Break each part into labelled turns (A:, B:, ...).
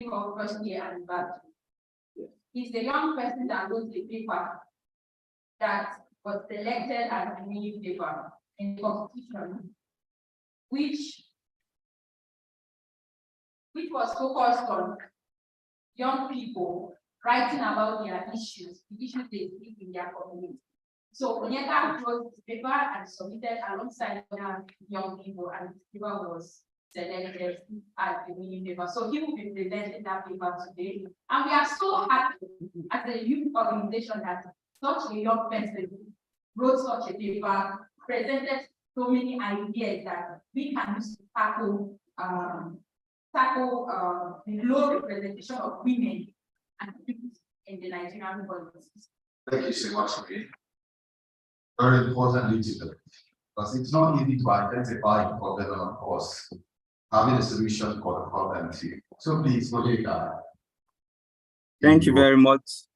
A: give our first year anniversary. He's the young person that wrote the paper that was selected as the winning paper in the competition, which was focused on young people writing about their issues, the issues they see in their community. So Onyeka wrote this paper and submitted alongside other young people, and this paper was selected as the winning paper. So he will be presenting that paper today. And we are so happy as a youth organization that such a young person wrote such a paper, presented so many ideas that we can use to tackle the low representation of women and youth in the Nigerian politics.
B: Thank you so much, Marie. Very important detail, because it's not easy to identify the problem and, of course, having a solution for the problem too. So please, Monica.
C: Thank you very much.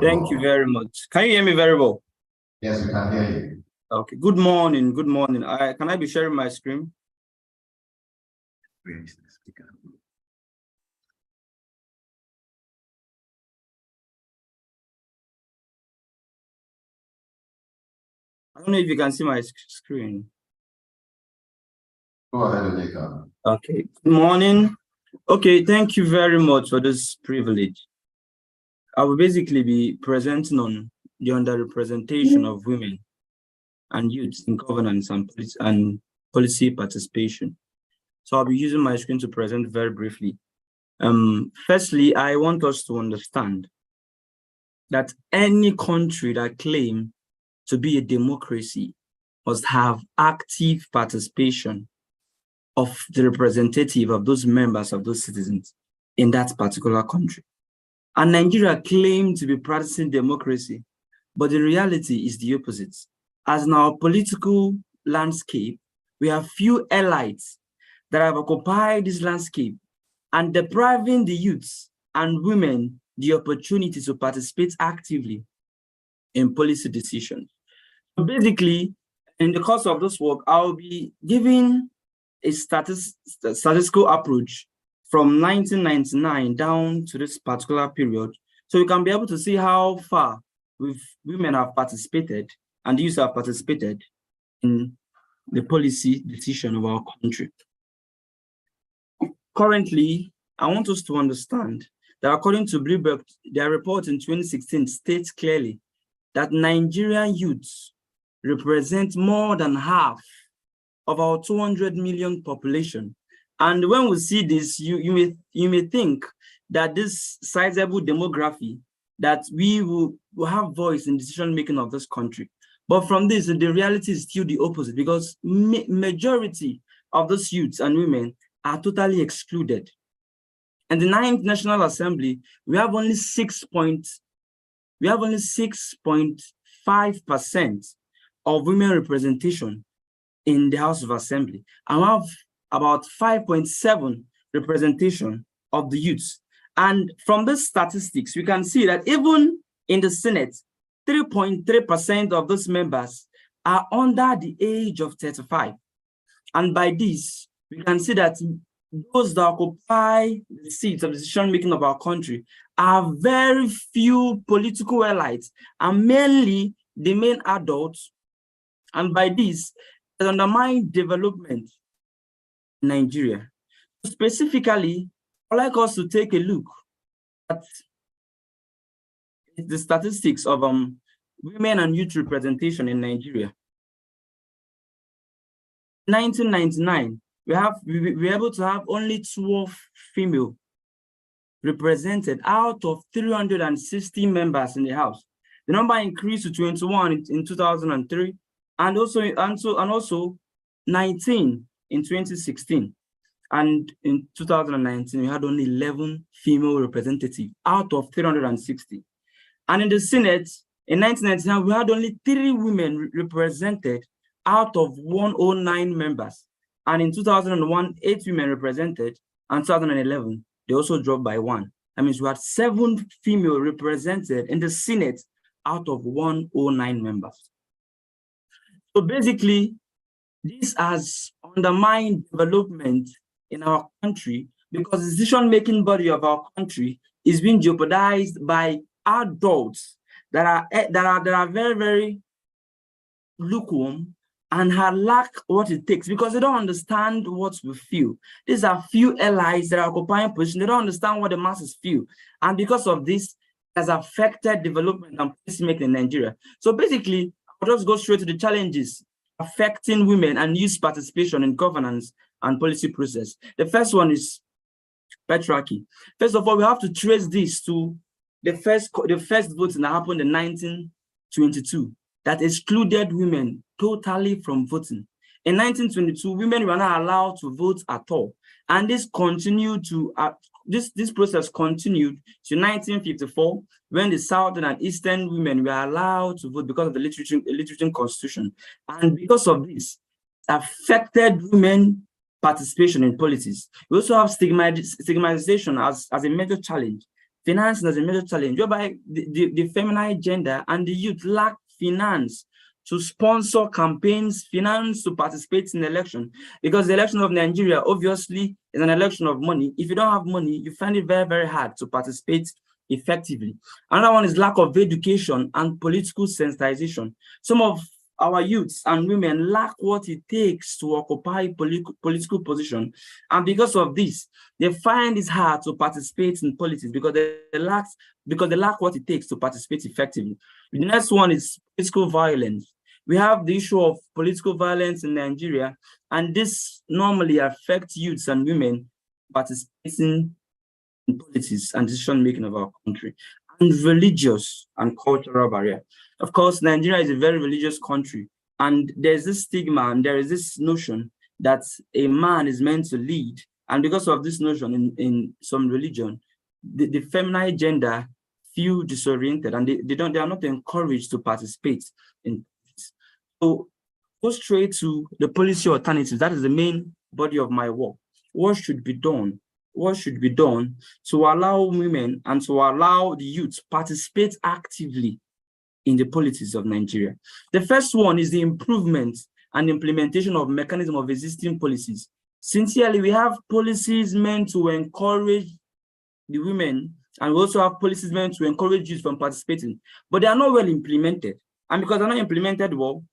C: Thank you very much. Can you hear me very well?
B: Yes, we can hear you.
C: Okay. Good morning. Good morning. Can I be sharing my screen? I don't know if you can see my screen.
B: Go ahead, Monica.
C: Okay. Good morning. Okay. Thank you very much for this privilege. I will basically be presenting on the underrepresentation of women and youth in governance and policy participation. So I'll be using my screen to present very briefly. Firstly, I want us to understand that any country that claims to be a democracy must have active participation of the representative of those members of those citizens in that particular country. And Nigeria claims to be practicing democracy, but the reality is the opposite. As in our political landscape, we have few elites that have occupied this landscape and depriving the youths and women the opportunity to participate actively in policy decisions. So basically, in the course of this work, I'll be giving a statistical approach from 1999 down to this particular period, so you can be able to see how far women have participated and youth have participated in the policy decision of our country. Currently, I want us to understand that according to Bloomberg, their report in 2016 states clearly that Nigerian youths represent more than half of our 200 million population. And when we see this, you may think that this sizable demography, that we will have voice in decision-making of this country. But from this, the reality is still the opposite, because majority of those youths and women are totally excluded. In the 9th National Assembly, we have only 6.5% of women representation in the House of Assembly, and we have about 5.7% representation of the youths. And from the statistics, we can see that even in the Senate, 3.3% of those members are under the age of 35. And by this, we can see that those that occupy the seats of decision-making of our country are very few political elites, and mainly the main adults. And by this, it undermines development in Nigeria. Specifically, I'd like us to take a look at the statistics of women and youth representation in Nigeria. In 1999, we were able to have only 12 female represented out of 360 members in the House. The number increased to 21 in 2003, and also 19 in 2016. And in 2019, we had only 11 female representatives out of 360. And in the Senate, in 1999, we had only 3 women represented out of 109 members. And in 2001, 8 women represented, and 2011, they also dropped by 1. That means we had 7 female represented in the Senate out of 109 members. So basically, this has undermined development in our country because the decision-making body of our country is being jeopardized by adults that are very, very lukewarm and lack what it takes because they don't understand what we feel. These are few allies that are occupying position. They don't understand what the masses feel. And because of this, has affected development and policymaking in Nigeria. So basically, I'll just go straight to the challenges affecting women and youth participation in governance and policy process. The first one is patriarchy. First of all, we have to trace this to the first voting that happened in 1922 that excluded women totally from voting. In 1922, women were not allowed to vote at all, and this continued to this process continued to 1954 when the southern and eastern women were allowed to vote because of the literature constitution, and because of this, affected women participation in politics. We also have stigmatization as a major challenge, financing as a major challenge, whereby the feminine gender and the youth lack finance to sponsor campaigns, finance to participate in the election, because the election of Nigeria obviously is an election of money. If you don't have money, you find it very, very hard to participate effectively. Another one is lack of education and political sensitization. Some of our youths and women lack what it takes to occupy political position, and because of this, they find it hard to participate in politics because they lack what it takes to participate effectively. The next one is political violence. We have the issue of political violence in Nigeria, and this normally affects youths and women participating in politics and decision-making of our country. And religious and cultural barrier. Of course, Nigeria is a very religious country, and there's this stigma and there is this notion that a man is meant to lead. And because of this notion in some religion, the feminine gender feel disoriented and they are not encouraged to participate in. So go straight to the policy alternatives. That is the main body of my work. What should be done? What should be done to allow women and to allow the youth participate actively in the politics of Nigeria? The first one is the improvement and implementation of mechanism of existing policies. Sincerely, we have policies meant to encourage the women, and we also have policies meant to encourage youth from participating, but they are not well implemented. And because they're not implemented well,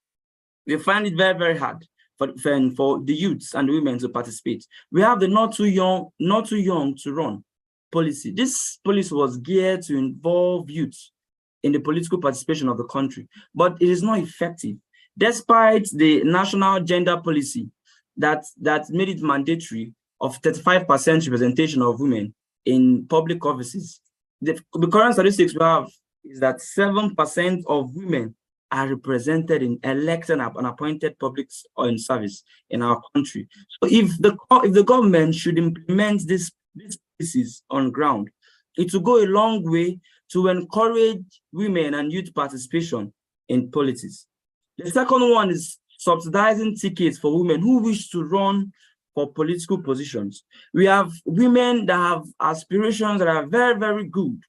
C: we find it very, very hard for the youths and the women to participate. We have the not too young to run policy. This policy was geared to involve youth in the political participation of the country, but it is not effective. Despite the national gender policy that made it mandatory of 35% representation of women in public offices, the current statistics we have is that 7% of women are represented in elected and appointed public service in our country. So if the government should implement these policies on ground, it will go a long way to encourage women and youth participation in politics. The second one is subsidizing tickets for women who wish to run for political positions. We have women that have aspirations that are very, very good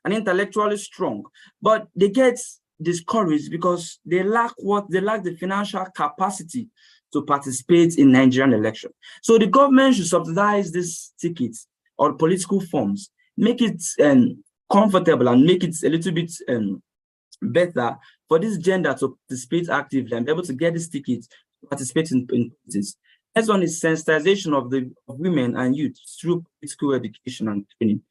C: and intellectually strong, but they get discouraged because they lack the financial capacity to participate in Nigerian election. So the government should subsidize these tickets or political forms, make it comfortable and make it a little bit better for this gender to participate actively and be able to get these tickets to participate in politics. Next one is sensitization of women and youth through political education and training.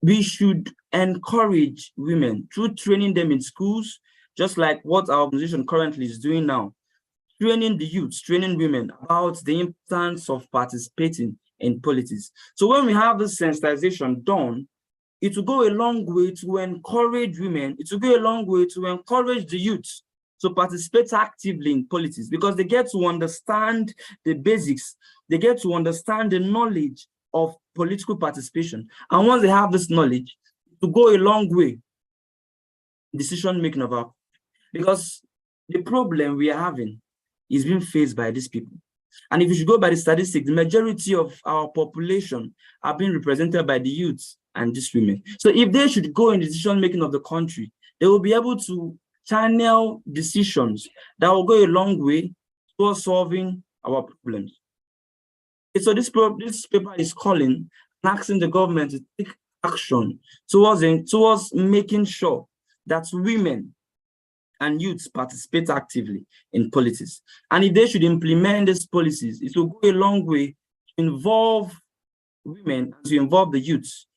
C: We should encourage women through training them in schools, just like what our organization currently is doing now, training the youth, training women about the importance of participating in politics. So when we have this sensitization done, it will go a long way to encourage women, it will go a long way to encourage the youth to participate actively in politics, because they get to understand the basics, they get to understand the knowledge of political participation. And once they have this knowledge, to go a long way in decision making of our, because the problem we are having is being faced by these people. And if you should go by the statistics, the majority of our population are being represented by the youths and these women. So if they should go in the decision making of the country, they will be able to channel decisions that will go a long way towards solving our problems. So this paper is calling and asking the government to take action towards making sure that women and youths participate actively in politics. And if they should implement these policies, it will go a long way to involve women and to involve the youths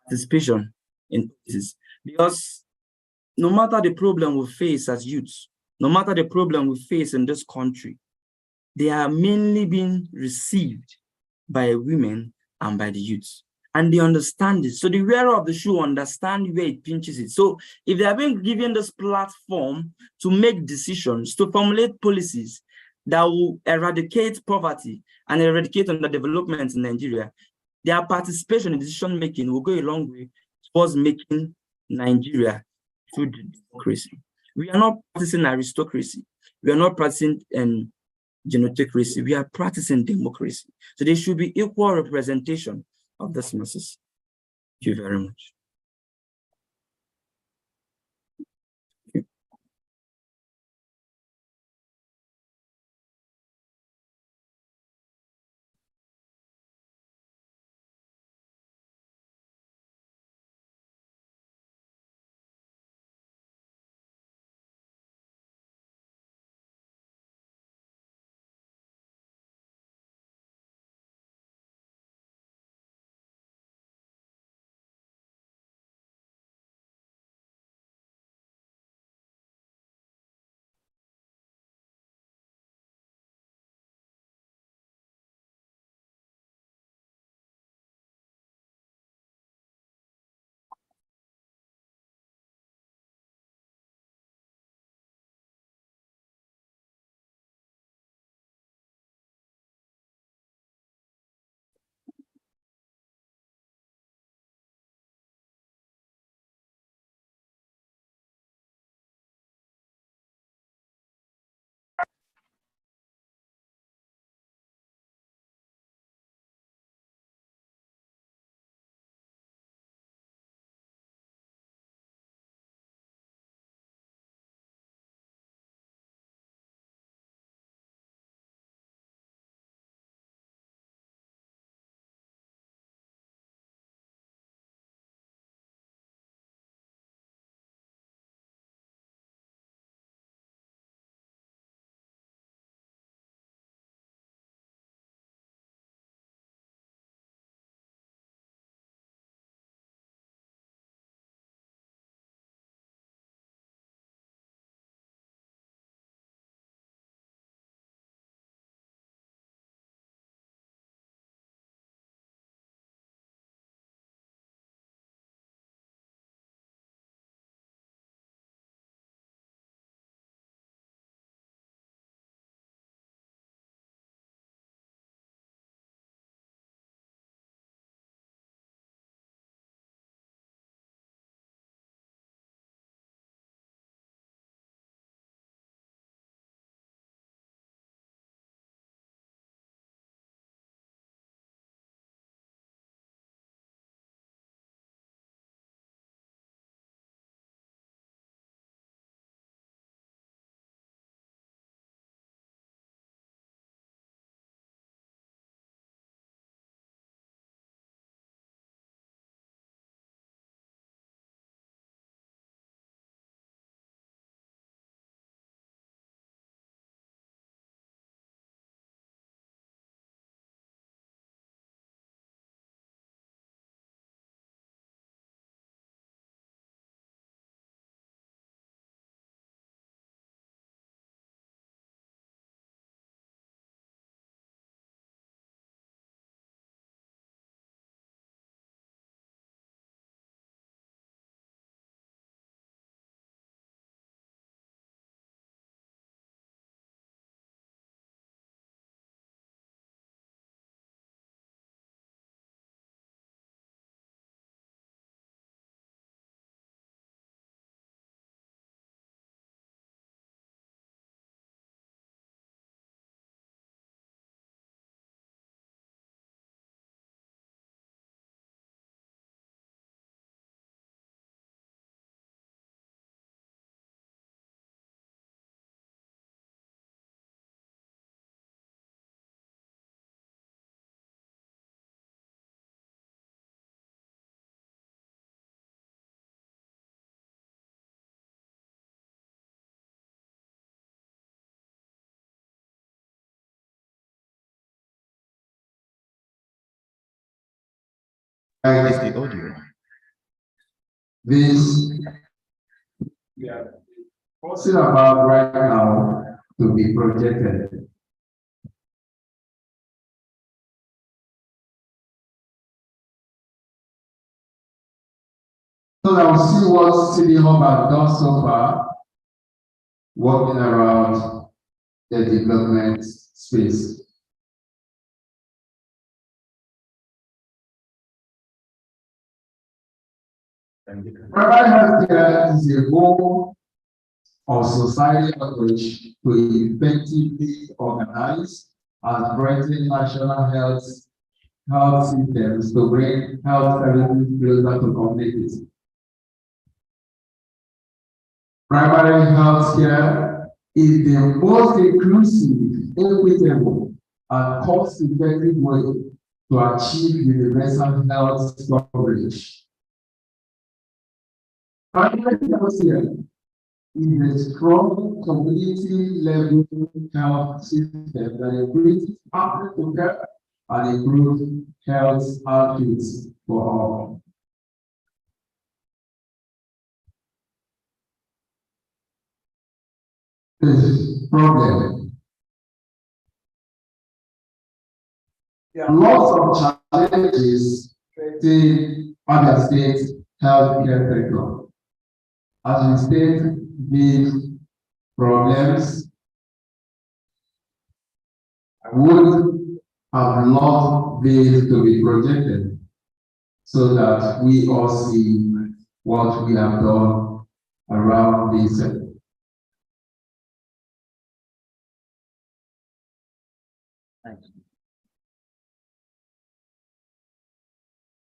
C: participation in politics. Because no matter the problem we face as youths, no matter the problem we face in this country, they are mainly being received by women and by the youths. And they understand it. So the wearer of the shoe understand where it pinches it. So if they are being given this platform to make decisions, to formulate policies that will eradicate poverty and eradicate underdevelopment in Nigeria, their participation in decision making will go a long way towards making Nigeria through democracy. We are not practicing aristocracy. We are not practicing genocracy. We are practicing democracy. So there should be equal representation of these masses. Thank you very much.
D: Is the audio?
B: This we are talking about right now to be projected. So now we'll see what SieDi-Hub has done so far, working around the development space. Primary healthcare is a goal of society approach to effectively organize and strengthen national health systems to bring health services closer to communities. Primary health care is the most inclusive, equitable, and cost-effective way to achieve universal health coverage. Primary health care is a strong community-level health system that increases access to care and improves health outcomes for all. This problem. There are lots of challenges facing other states' healthcare sector. As we state these problems, I would have loved this to be projected so that we all see what we have done around this sector.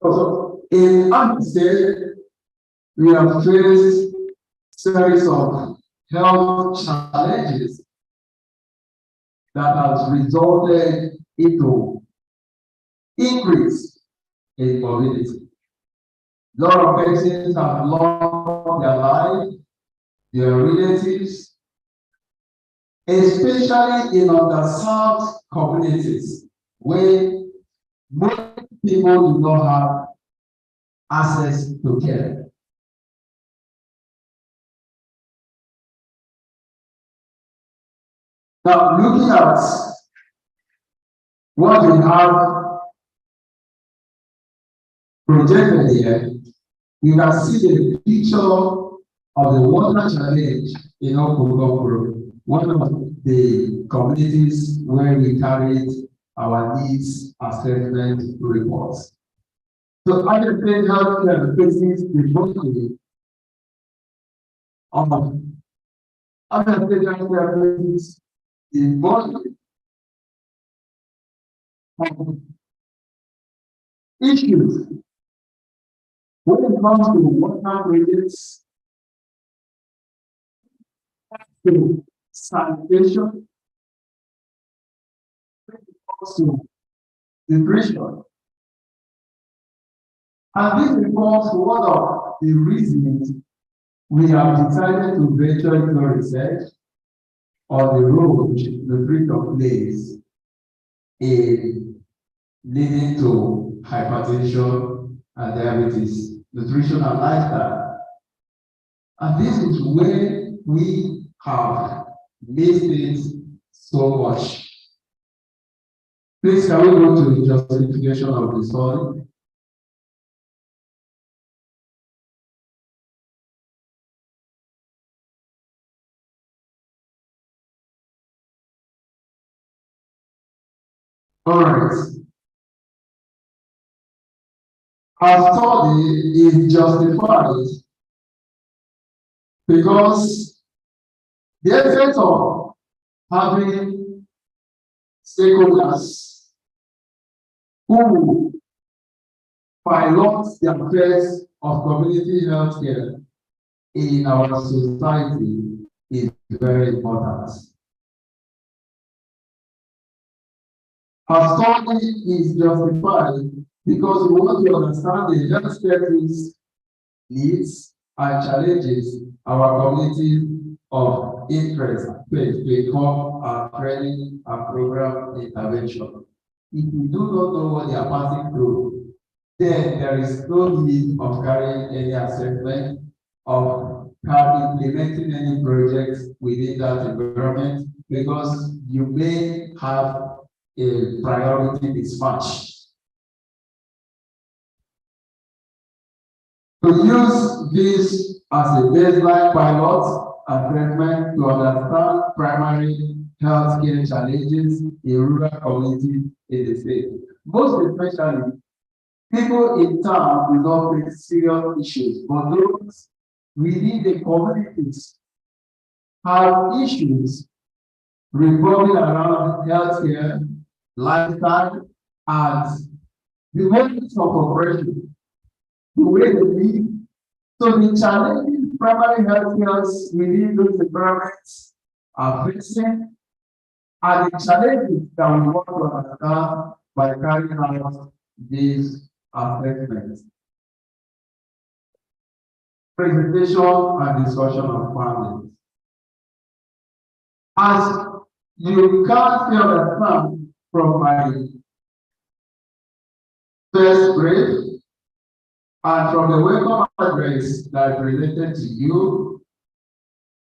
B: Also, in other states, we have faced series of health challenges that has resulted into increase in mobility. A lot of patients have lost their life, their relatives, especially in underserved communities where most people do not have access to care. Now, looking at what we have projected here, you can see the picture of the water challenge in Umuahia, one of the communities where we carried our needs assessment reports. So, other state healthcare faces the body of other state healthcare faces the body of issues when it comes to water rates, to sanitation, when it comes to nutrition. And this involves one of the reasons we have decided to venture into research on the role nutrition plays in leading to hypertension and diabetes, nutrition and lifestyle. And this is where we have missed it so much. Please, can we go to the justification of the study? All right. Our study is justified because the effect of having stakeholders who pilot the affairs of community health care in our society is very important. Our study is justified because we want to understand the healthcare needs and challenges our community of interest face to become our training and program intervention. If we do not know what they are passing through,
D: then there is no need of carrying any assessment of how implementing any project within that environment, because you may have a priority mismatch. To use this as a baseline pilot assessment to understand primary health care challenges in rural communities in the state. Most especially, people in town do not face serious issues, but those within the communities have issues revolving around healthcare, lifestyle, and the ways of operation, the way they live. So the challenges primary health care within those environments are facing, and the challenges that we want to understand by carrying out these assessments. Presentation and discussion of families. As you can't understand from my first brief and from the welcome address that I presented to you,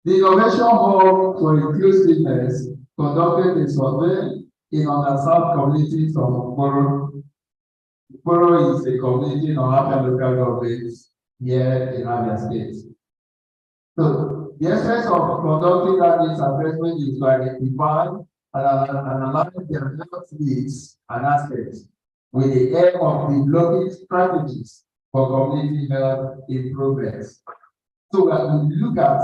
D: the Innovation Hub for Inclusiveness conducted a survey in underserved communities of Umuahia. Umuahia is a community in Umuahia local government here in Abia State. So the essence of conducting that needs assessment is to identify and analyze their health needs and aspects with the aim of developing strategies for community health improvements. So that we look at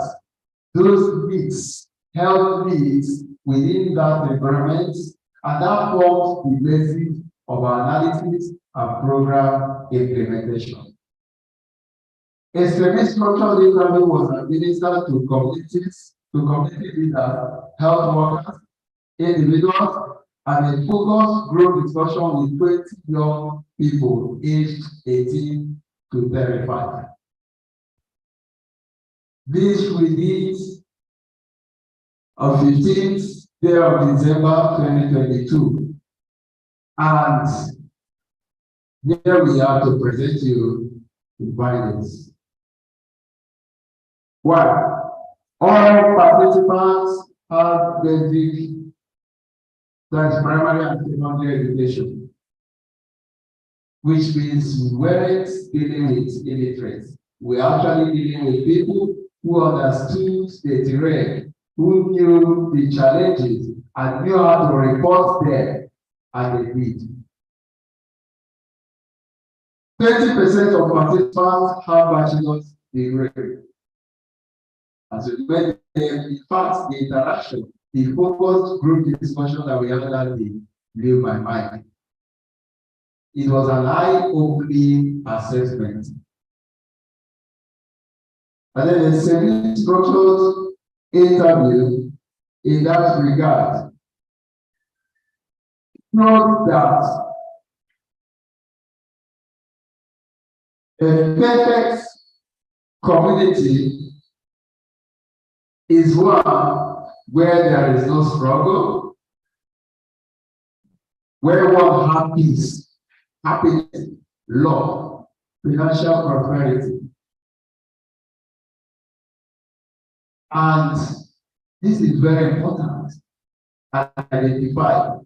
D: those needs, health needs within that environment, and that forms the basis of our analysis and program implementation. A semi-structured interview was administered to communities, to community leaders, health workers, individuals, and a focused group discussion with 20 young people aged 18 to 35. This release of 15th day of December 2022. And here we are to present you the findings. One, all participants have basic, that's primary and secondary education, which means we weren't dealing with illiterates. We're actually dealing with people who understood the terrain, who knew the challenges and knew how to report them as they did. 30% of participants have bachelor's degree. As we went there, in fact, the interaction, the focused group discussion that we had that day blew my mind. It was an eye-opening assessment. And then a semi-structured interview in that regard. Note that a perfect community is one where there is no struggle, where one has peace, happiness, love, financial prosperity. And this is very important and identified.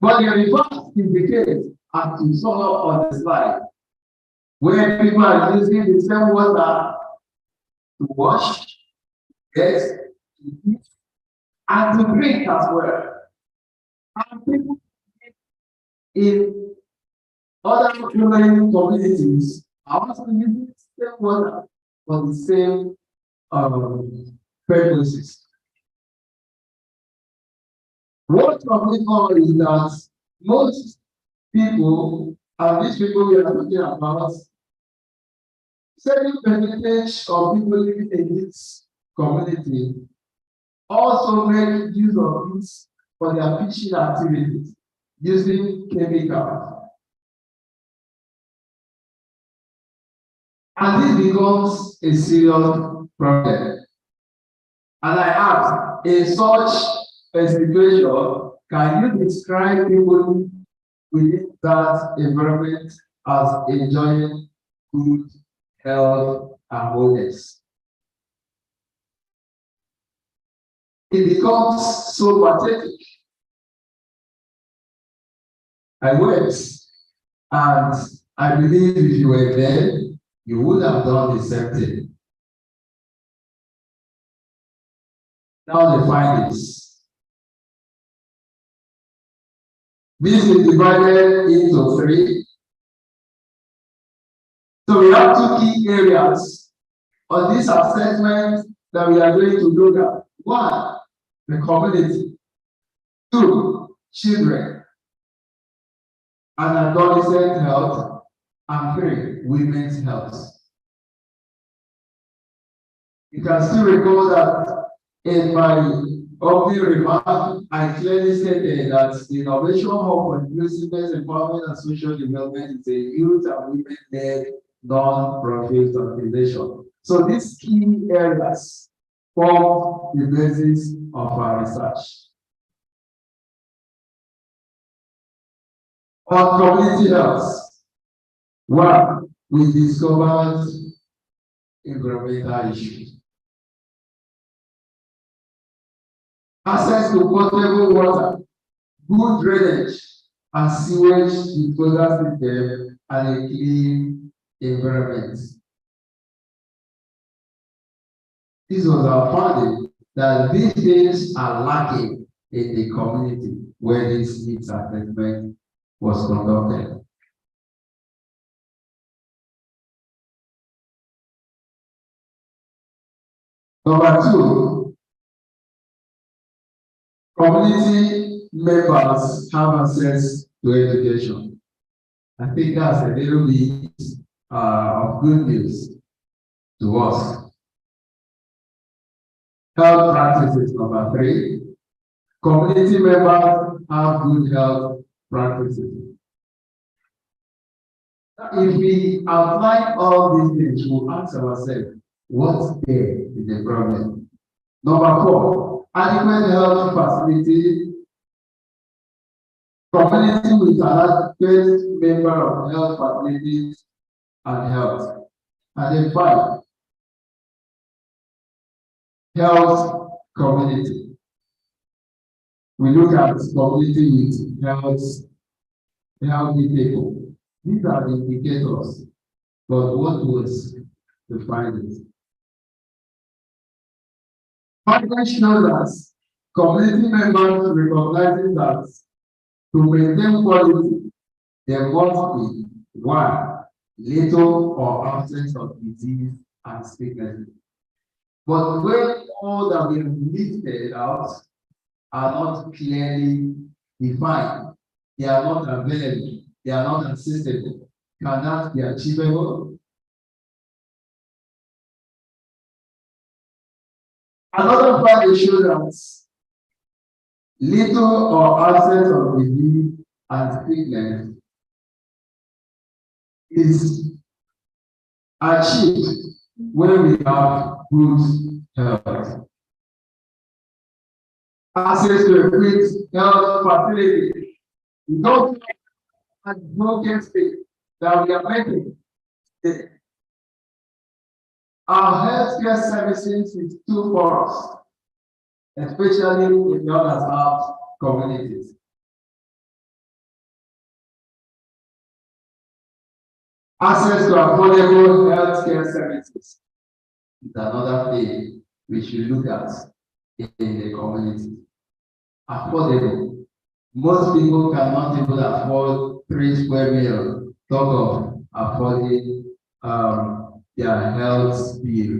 D: But the reverse is the case, as you saw on the slide, where people are using the same water to wash, yes, to eat, and to drink as well. And people in other neighboring communities are also using the same water for the same purposes. What probably is that most people, and these people we are talking about, certain percentage of people living in this community also make use of this for their fishing activities using chemicals. And this becomes a serious problem. And I ask, in such a situation, can you describe people within that environment as enjoying good health and wholeness. It becomes so pathetic. I went, and I believe if you were there, you would have done the same thing. Now the findings. This is divided into 3. So we have 2 key areas on this assessment that we are going to look at. 1, the community. 2, children and adolescent health. And 3, women's health. You can still recall that in my opening remark, I clearly stated that the Innovation Hub for Inclusiveness, Empowerment and Social Development is a youth and women-led non-profit organization. So these key areas form the basis of our research. On community health, 1, we discovered environmental issues. Access to potable water, good drainage, and sewage disposal system, and a clean environment. This was our finding that these things are lacking in the community where this needs assessment was conducted. Number 2, community members have access to education. I think that's a little bit of good news to us. Health practices, number 3. Community members have good health practices. If we outline all these things, we'll ask ourselves, what's there is the problem? Number 4, adequate health facility. Community with an adequate member of health facilities and health. And then 5, health community. We look at community with healthy people. These are the indicators. But what was the findings? Findings show that community members recognizing that to maintain quality, there must be 1, little or absence of disease and sickness. But when all that we have listed out are not clearly defined, they are not available, they are not accessible, cannot be achievable. Another finding shows that little or absence of disease and sickness is achieved when we have good health. Access to a quick health facility. We don't have a broken state that we are making. Our healthcare services is too porous, especially in the underserved communities. Access to affordable healthcare services is another thing we should look at in the community. Affordable. Most people cannot even afford 3 square meals. Talk of affording their health bill.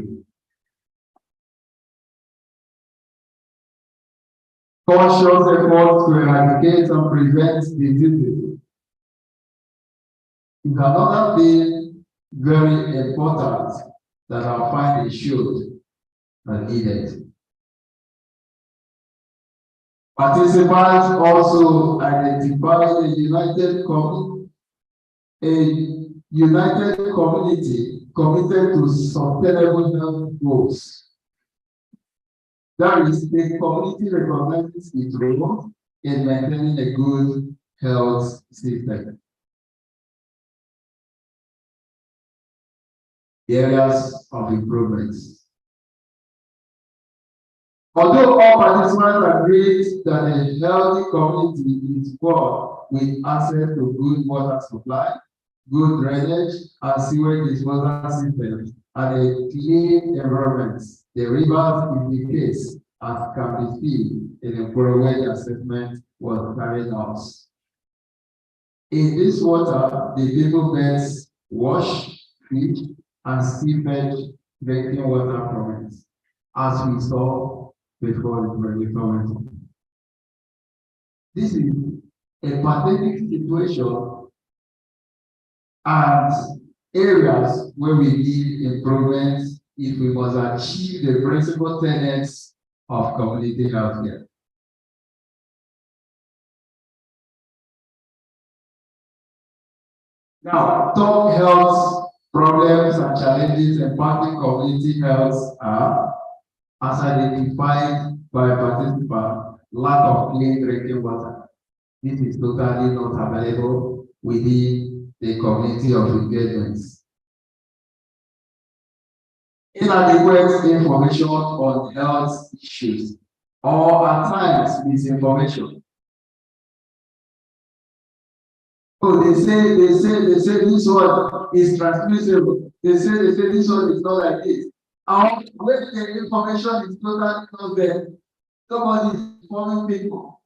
D: Conscious efforts to eradicate and prevent diseases is another thing very important that our findings showed and needed. Participants also identified a united community committed to sustainable health goals. That is, the community recognizes its role in maintaining a good health system. the areas of improvements. Although all participants agreed that a healthy community is poor with access to good water supply, good drainage, and sewage disposal systems, and a clean environment, the rivers in the case, as can be seen in the Borrowed assessment was carried out. In this water, the people best wash, feed, and seepage drinking water from it, as we saw before the reform. This is a pathetic situation and areas where we need improvements if we must achieve the principal tenets of community health care. Now, top health problems and challenges impacting community health are, as identified by participants, lack of clean drinking water. This is totally not available within the community of engagements. Inadequate information on health issues, or at times misinformation. Oh, they say this one is transmissible. They say this one is not like this. And when the information is totally not there, somebody is informing people.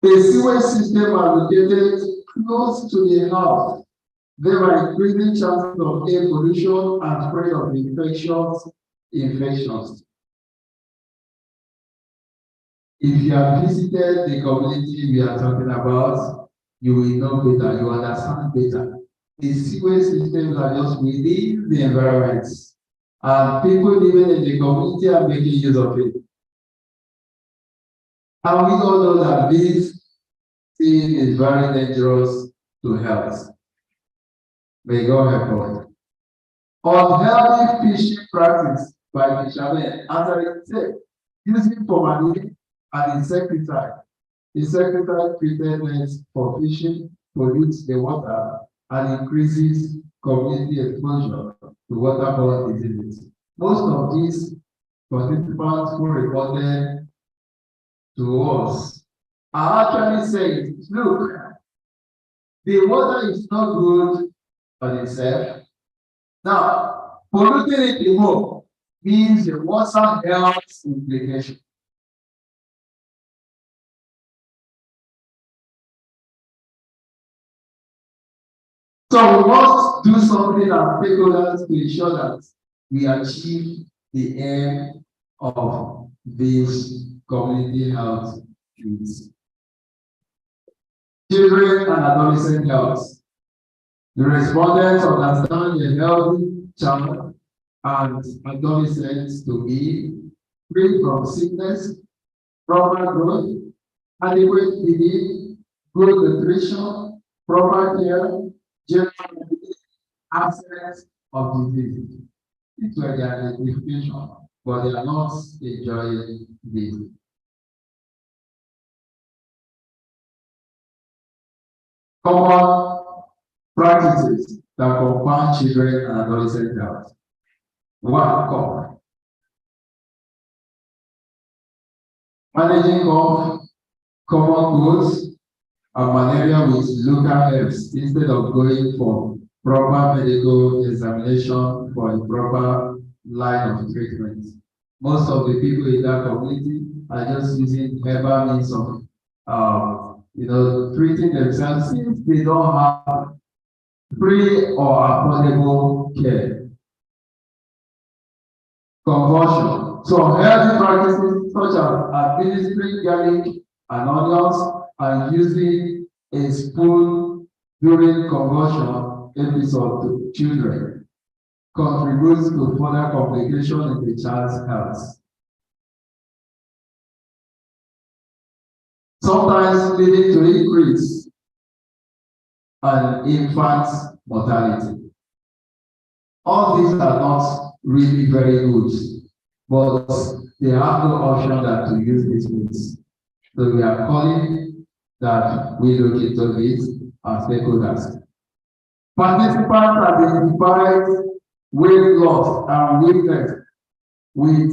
D: The sewage system are located close to the house, thereby increasing chances of air pollution and spread of infections. If you have visited the community we are talking about, you will know better, you understand better. The sewage systems are just within the environment, and people living in the community are making use of it. And we all know that this thing is very dangerous to health. May God help us. Unhealthy fishing practice by fishermen, as I said, using formalin and insecticide. Insecticide treated nets for fishing pollutes the water and increases community exposure to waterborne diseases. Most of these participants who reported to us are actually saying, look, the water is not good on itself. Now, polluting it more means the water health implication. So we must do something as stakeholders to ensure that we achieve the aim of this community health needs. Children and adolescent health. The respondents understand the healthy child and adolescents to be free from sickness, proper growth, adequate feeding, good nutrition, proper care, general access of disease. These were their identification, but they are not enjoying this. Common practices that compound children and adolescent health. One, cough. Managing common colds and malaria with local herbs instead of going for proper medical examination for a proper line of treatment. Most of the people in that community are just using herbal means of treating themselves since they don't have free or affordable care. Conversion. So healthy practices such as administering garlic and onions and using a spoon during conversion episode to children contributes to further complication in the child's health. Sometimes leading to increase in infant mortality. All these are not really very good, but they have no option than to use these means. So we are calling that we look into this and stakeholders. Participants identified weight loss and weakness with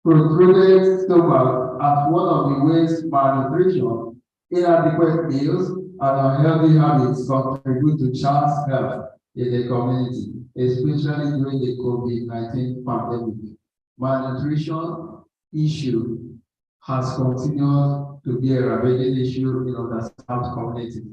D: protruded stomach as one of the ways malnutrition, inadequate meals, and unhealthy habits contribute to child's health in the community, especially during the COVID-19 pandemic. Malnutrition issue has continued to be a ravaging issue in underserved communities.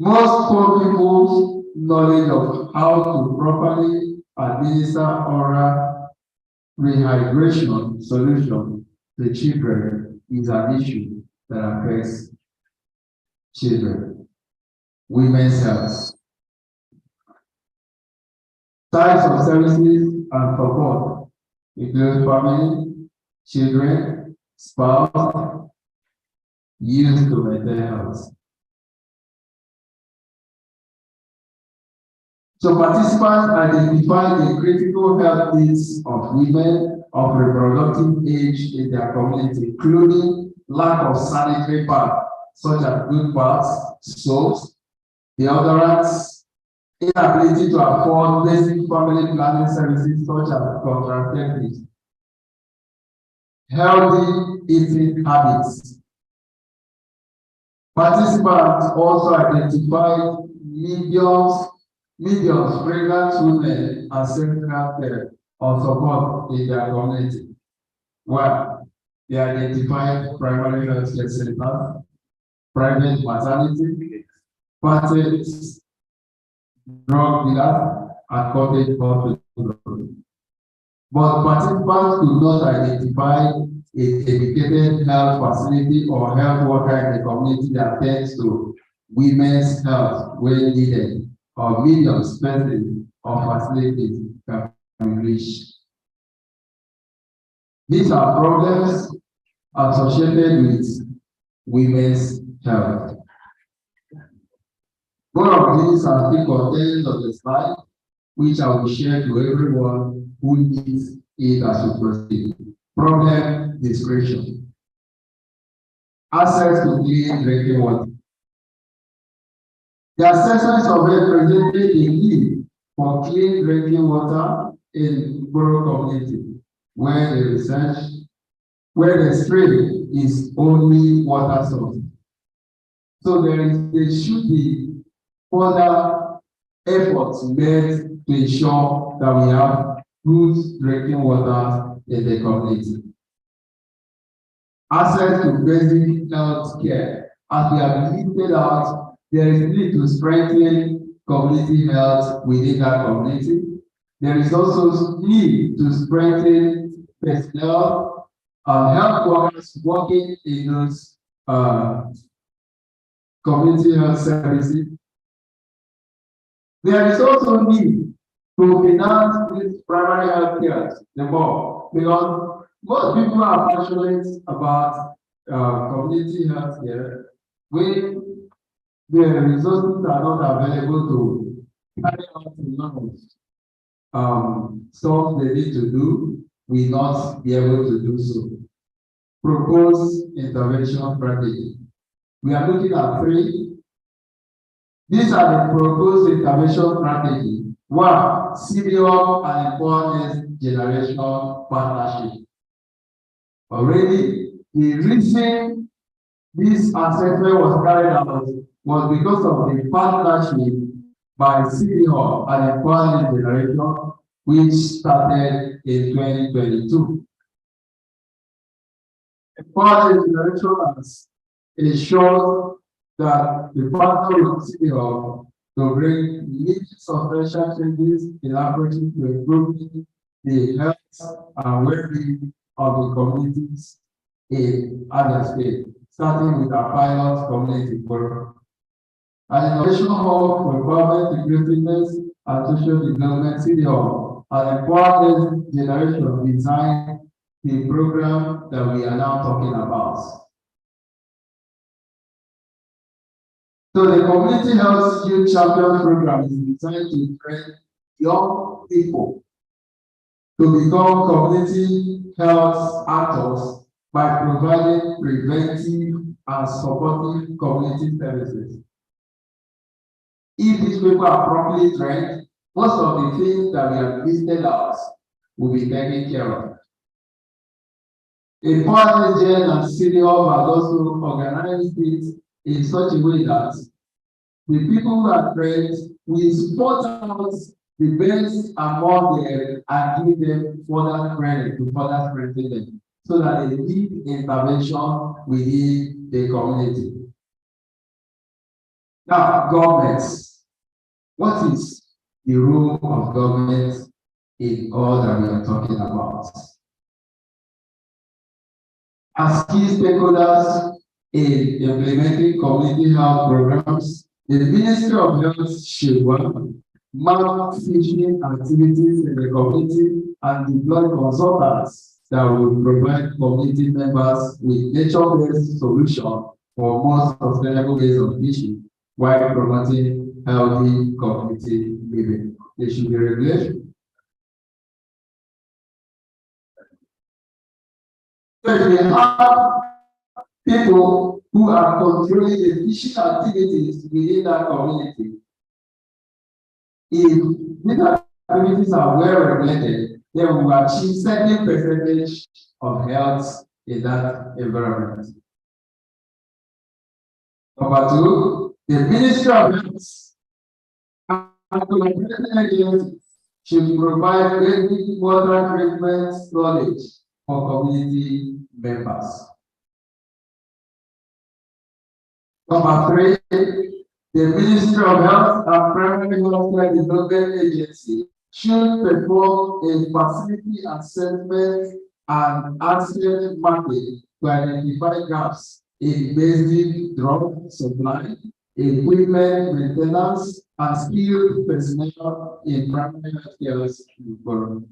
D: Most poor people's knowledge of how to properly administer oral rehydration solution to children is an issue that affects children. Women's health. Types of services and support include family, children, spouse, youth to mental health. So participants identify the critical health needs of women of reproductive age in their community, including lack of sanitary pads, such as good baths, soaps, deodorants, inability to afford basic family planning services such as contraceptives, healthy eating habits. Participants also identified mediums, pregnant women, and self care or support in their community. One, they identified primary health care centers, private maternity, parties, drug dealers, and cottage hospitals. But participants could not identify a dedicated health facility or health worker in the community that tends to women's health when needed, or medium spaces or facilities can be reached. These are problems associated with women's health. One of these are the contents of the slide, which I will share to everyone who needs it as we proceed. Problem description. Access to clean drinking water. The assessment survey presented a need for clean drinking water in Borough community, where the stream is only water source. So there should be further efforts made to ensure that we have good drinking water in the community. Access to basic health care. As we have listed out, there is need to strengthen community health within that community. There is also need to strengthen personnel and health workers working in those community health services. There is also need to finance this primary health care the more, because most people are passionate about community health care when the resources are not available to carry out a lot of stuff they need to do, will not be able to do so. Proposed intervention strategy. We are looking at 3. These are the proposed intervention strategy. 1, SieDi-Hub and Empower Generation Partnership. Already, the reason this assessment was carried out was because of the partnership by SieDi-Hub and Empower Generation, which started in 2022. Empower Generation has ensured that the partner with SieDi-Hub to bring needed substantial changes in approaches to improving the health and well-being of the communities in other states, starting with our pilot community forum. An innovation hub for empowerment, inclusiveness, and social development, SieDi-Hub, and Empower Generation designed the program that we are now talking about. So the Community Health Youth Champion Program is designed to train young people to become community health actors by providing preventive and supportive community services. If these people are properly trained, most of the things that we have listed out will be taken care of. A partner and SieDi-Hub has also organized it in such a way that the people who are trained will support out the best among them and give them further training to further strengthen them so that they lead intervention within the community. Now, governments. What is the role of government in all that we are talking about? As key stakeholders in implementing community health programs, the Ministry of Health should map fishing activities in the community and deploy consultants that will provide community members with nature-based solutions for more sustainable ways of fishing while promoting healthy community living. There should be regulation. So if we have people who are controlling the fishing activities within that community, if these activities are well regulated, then we will achieve certain percentage of health in that environment. Number two, the Ministry of Health and collaborating agencies should provide basic water treatment knowledge for community members. Number three, the Ministry of Health and Primary Healthcare Development Agency should perform a facility assessment and access mapping to identify gaps in basic drug supply, equipment maintenance, and skilled personnel in primary healthcare environment.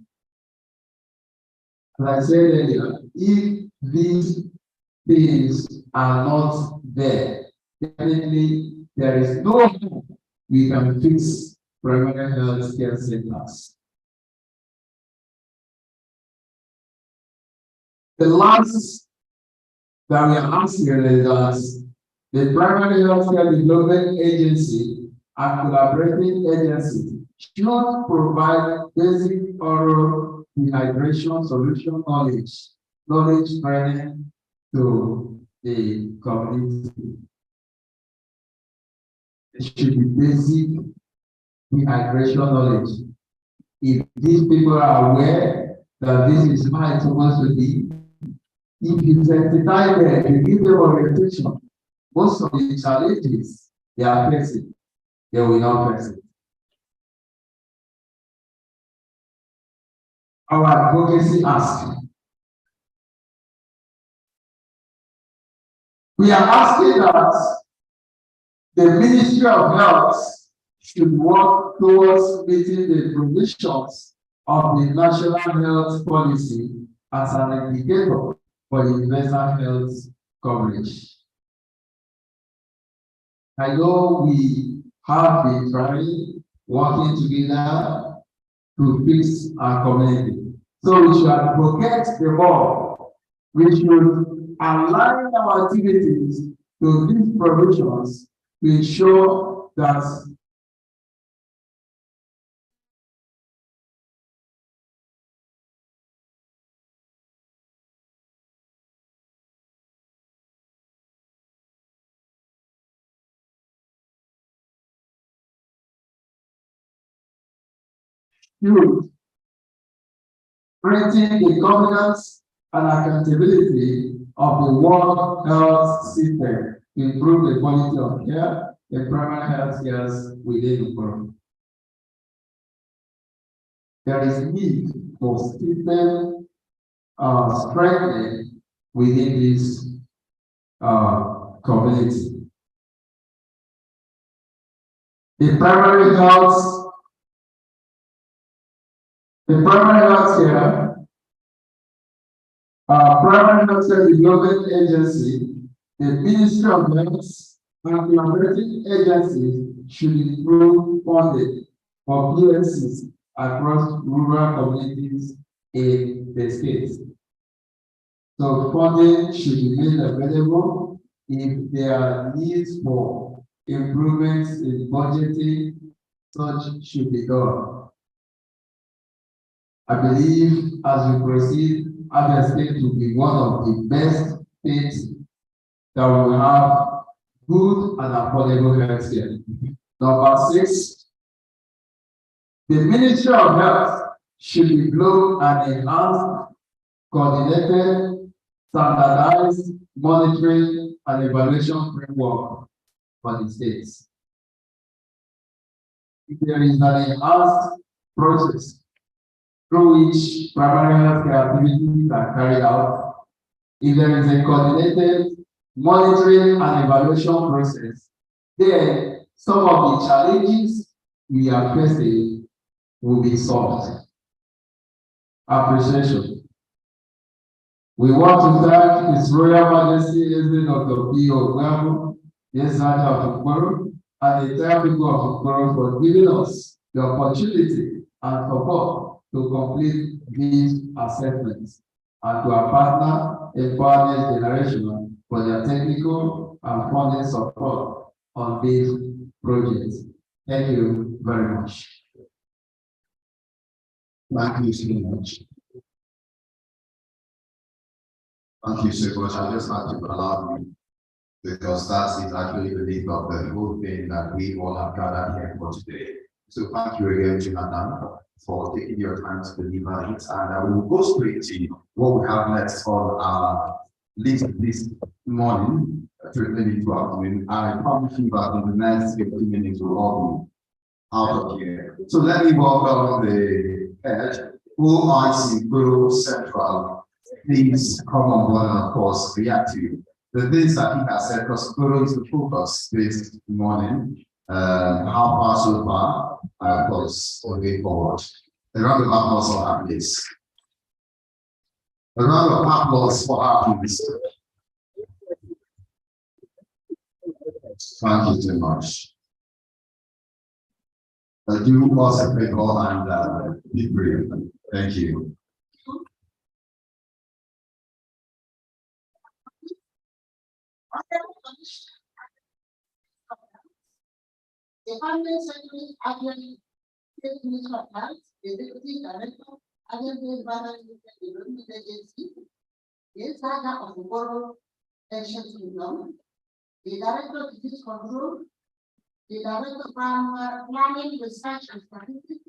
D: As I said earlier, if these things are not there, definitely there is no hope we can fix primary health care centers. The last that we are asking is that the Primary Healthcare Development Agency and collaborating agencies should provide basic oral dehydration solution knowledge training to the community. It should be basic dehydration knowledge. If these people are aware that this is how it's supposed to be, if you sensitize them, you give them orientation, most of the challenges they are facing, they will not face it. Our advocacy asks. We are asking that the Ministry of Health should work towards meeting the provisions of the National Health Policy as an indicator for universal health coverage. I know we have been trying, working together to fix our community. So we should advocate the law. We should align our activities to these provisions to ensure that you strengthen the governance and accountability of the World Health System to improve the quality of care in primary health care within the world. There is need for system strengthening within this community. The primary health care Development Agency, the Ministry of Health and collaborating agencies should improve funding for PSCs across rural communities in the state. So funding should be made available if there are needs for improvements in budgeting, such should be done. I believe as we proceed, Abia State will be one of the best states that will have good and affordable health care. Number 6, the Ministry of Health should develop an enhanced, coordinated, standardized monitoring and evaluation framework for the states. If there is an enhanced process through which primary health care activities are carried out, if there is a coordinated monitoring and evaluation process, then some of the challenges we are facing will be solved. Appreciation. We want to thank His Royal Majesty Dr. P.O. Gwamo, the Sergeant of Ukoro, and the entire people of Ukoro for giving us the opportunity and support to complete these assessments, and to our partner, Empowerment Generation, for their technical and funding support on these projects. Thank you very much.
B: Thank you so much. Thank you so much. I just had to allow you, because that is actually the lead of the whole thing that we all have gathered here for today. So thank you again, Jonathan, for taking your time to deliver it. And I will go straight to what we have next on our list this morning, maybe 12 minutes. I promise you that in the next 15 minutes we'll all be out of here. So let me welcome the head, OIC Guru Central. Please come on board and of course react to the things that he has said, because Guru is the focus this morning. How far so far, and of course, going forward. A round of applause for our please. A round of applause for our please. Thank you so much. Do also pray all and be brief. Thank you.
E: The Permanent Secretary, Adrian State Minister of Health, the Deputy Director, Adrian Development Agency, the Sergeant of the Borough Pension Kingdom, the Director of Disease Control, the Director of Planning, Research and Statistics,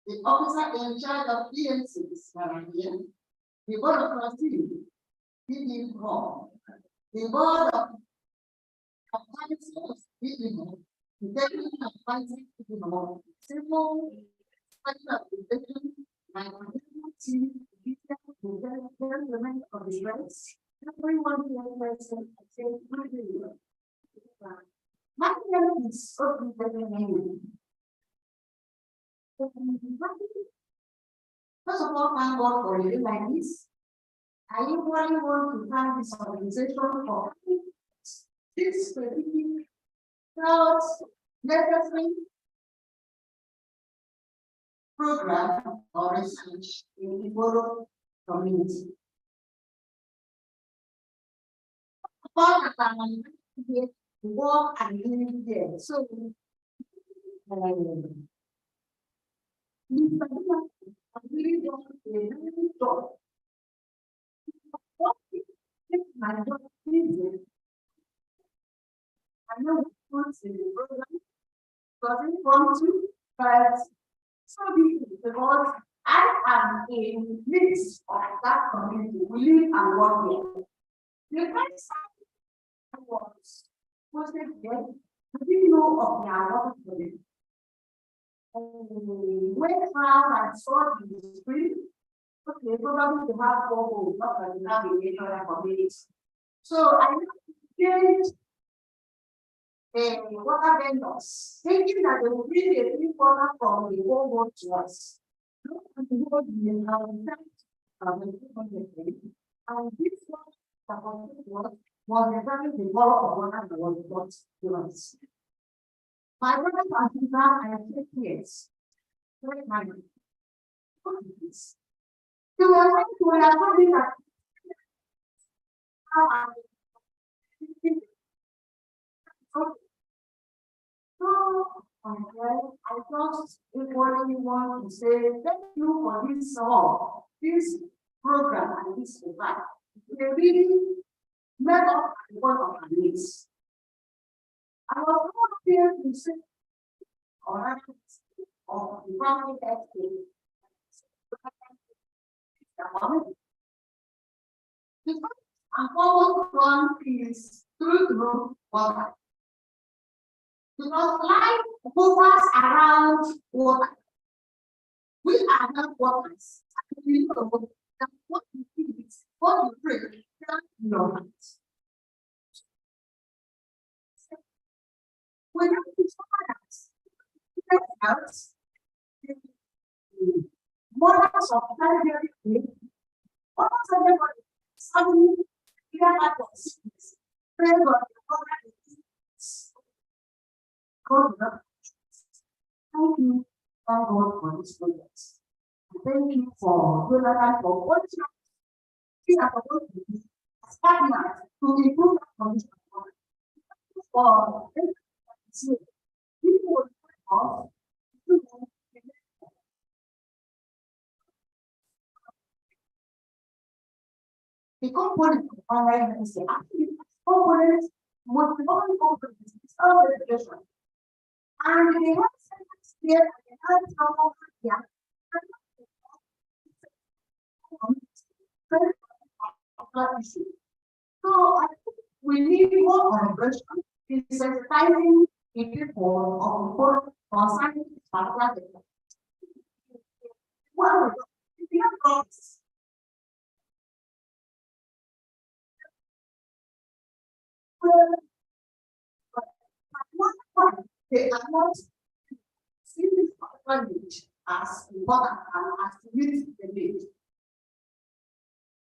E: the Officer in charge of PNCs, the Board of Trustees, SieDi-Hub, the Board of Councils, SieDi-Hub, the technical advising to simple application, my team, development of the rights, everyone person say, my name is open for the name. First of all, thank God for a day like this. I equally want to thank this organization for this specific necessary program or research in the Borough community. About the work and living there. So, I really don't really talk. What is my job? I know what's in the program, doesn't want to, but so because I am in midst of that community, we live and work here. The first time was posted there, I didn't know of the other community. Went around and saw the screen. Okay, probably they have 4 homes, not that they have a major community. So I engaged water vendors, thinking that they will bring a free water from the whole world to us. And this one was regarding the wall of water that was brought to us. My brothers and sisters, I have 6 years. So we are trying to elaborate that. So, I just equally want to say thank you for this program and this event. They really met up one of our needs. I was not here to say, or the family estate. The first and foremost one is through water. Because life hovers around water. We are not waters. We know that what you eat, what you drink, can your heart. We have to find out mothers of very mothers of everybody suddenly hear about the sickness. Pray God, God, thank you, thank God for this project. Thank you for Jonathan for what you are supposed to be as partners to improve our condition. For people will of the component of online is actually components, most important components is our education. And they have sentence here and they have some here. So I think we need more collaboration in sensitizing people of concerning this particular data. Well, we have problems. They are not seeing this particular need as important and as to meet the need.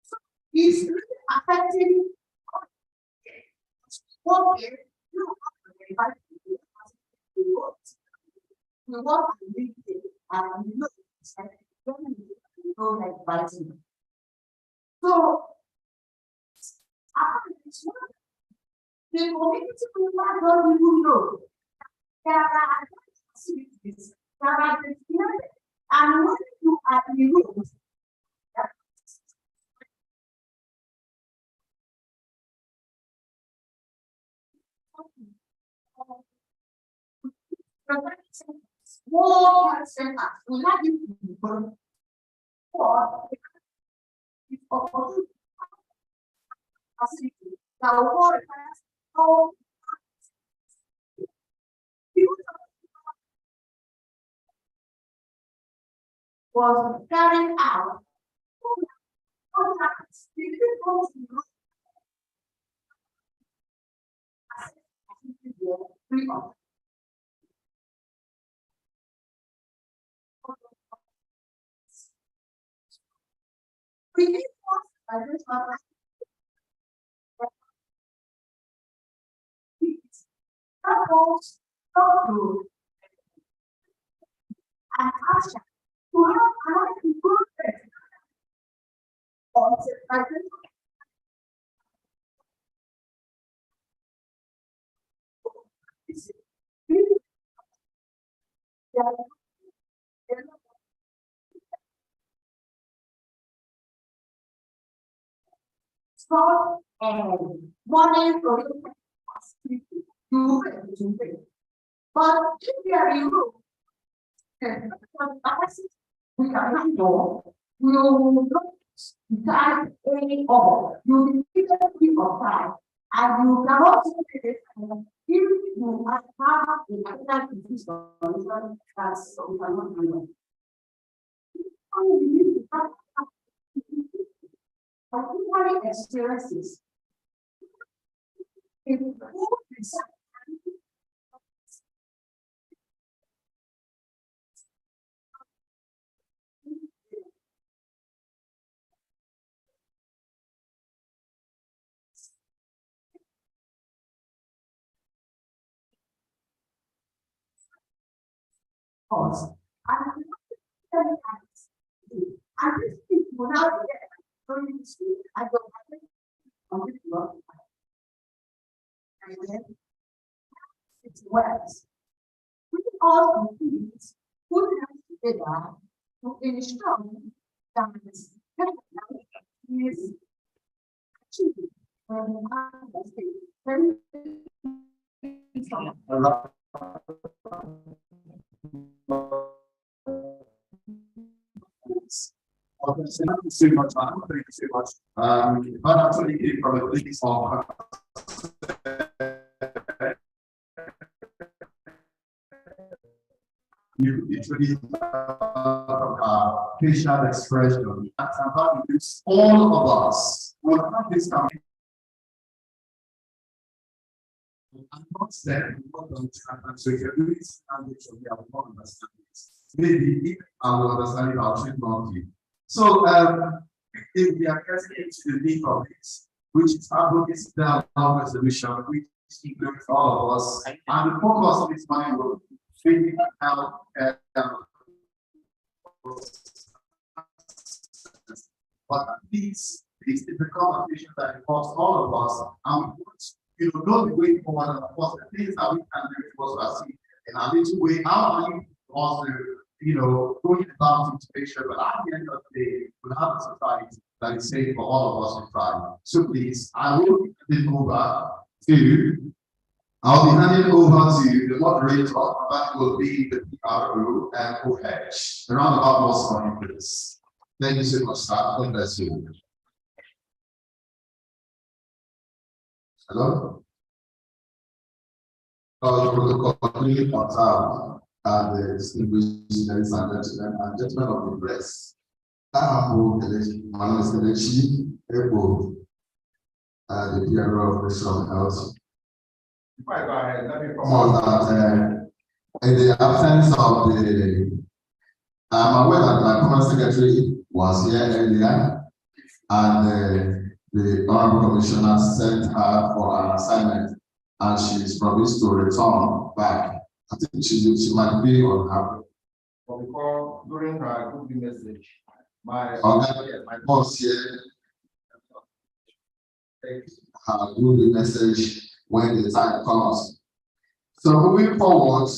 E: So it's really affecting what we work and live there, and we know it's like like biting. So after this one, the community people don't even know. There are facilities, there are the theory, and when you are in the room, small health centers will not be people for the opportunity facility that will work how was carried out. What happens? The people free of we need more to and action to have another improvement on the small and money for you. But if you are in room, we cannot go, we will not die any more. You will be free of time, and you cannot say this if you have a capital disease solution that's so cannot do particularly experiences. If who cause and this will now be there. So you see, I don't have it on this block. And then it works. We all compete, put them together to ensure that this is achieved.
B: Okay, so thank you so much, man. Thank you so much. But actually came from a place of you literally facial expression. And that includes all of us. We'll have this coming. I'm not saying what don't understand. So if you're doing this language, we have not understand this. Maybe if I will understand it, I'll treat more of you. So if we are getting into the meat of it, which is advocacy dialogue resolution, which includes all of us, and the focus of this morning will be how but this is the conversation that involves all of us, and we want know the way forward, and of course the things that we can do for us to see in a little way. How are you also going about it to make sure, but at the end of the day, we have a society that is safe for all of us to thrive. So please, I will hand over to. I'll be handing over to the moderator. That will be the PRO and OH. A round of applause for him, please. Thank you so much, sir. God bless you. Hello? Protocol clearly observed the distinguished ladies and gentlemen and gentlemen of the press. The PRO of National Health. Before I go ahead, let me come on that in the absence of the, I'm aware that my Permanent Secretary was here earlier, and the Honorable Commissioner sent her for an assignment, and she is promised to return back. I think she might be on her. But before, during her good message, my boss here her good message when the time comes. So moving forward,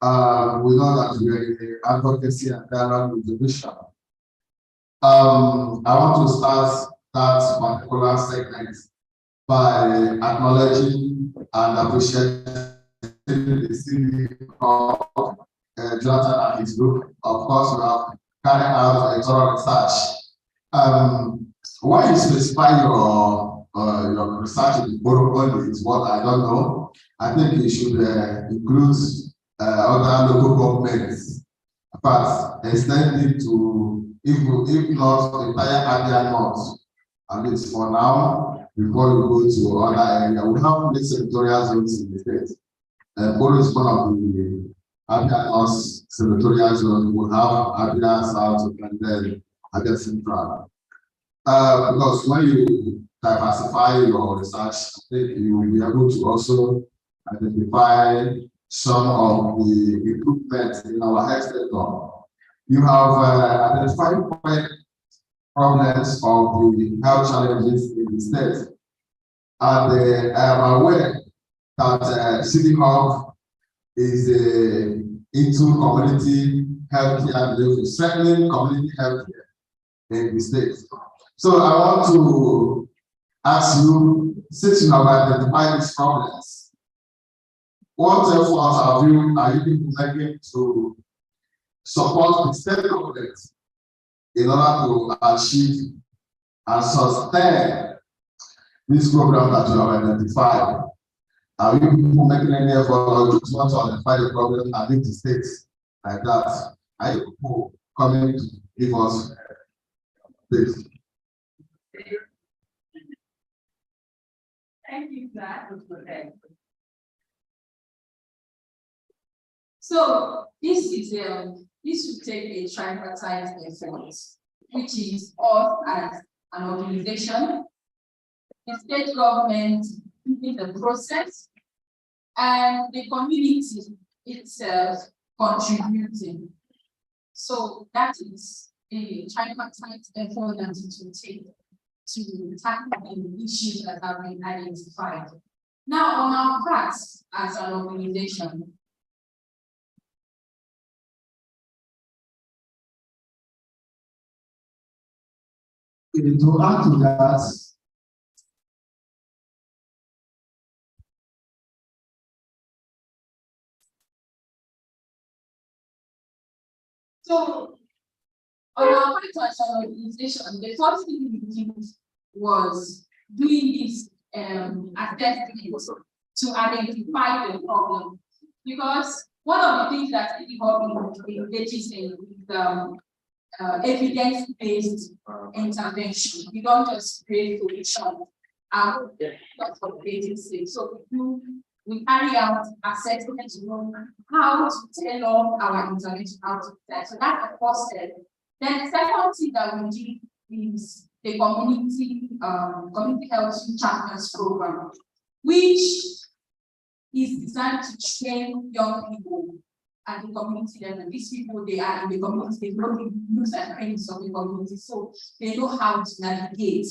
B: we know that we are in the advocacy and dialogue with the mission. I want to start that particular segment by acknowledging and appreciating the SieDi-Hub, Jonathan and his group. Of course, we have carried out a thorough research. Why you specify your research in the protocol is what I don't know. I think it should include other local governments, but extend it to, if not the entire Abia North, at least for now, before we go to other areas. We have many senatorial zones in the state. Boro is one of the Abia North senatorial zones. We have Abia South and then Abia Central. Because when you diversify your research, I think you will be able to also identify some of the improvements in our health sector. You have identified problems of the health challenges in the state. And I am aware that SieDi-Hub is into community healthcare, strengthening community healthcare in the state. So I want to ask you, since you have identified these problems, what efforts are you making to support the state government in order to achieve and sustain this program that you have identified? Are you making any effort, or just want to identify the problem and leave the states like that? Are you coming to give us this?
A: Thank you, Zach. So this will take a tripartite effort, which is us as an organization, the state government in the process, and the community itself contributing. So that is a tripartite effort that it will take to tackle the issues that have been identified. Now, on our part as an organization,
D: to add to that,
A: so on our part as an organization, the first thing we did was doing this assessment to identify the problem, because one of the things that SieDi-Hub engages in is evidence-based intervention. We don't just create solutions out of creating sake. So we carry out assessments on how to tailor our intervention out of that. So that's the first step. Then the second thing that we did is the community health champions program, which is designed to train young people at the community level. These people, they are in the community, they know the nooks and crannies of the community, so they know how to navigate.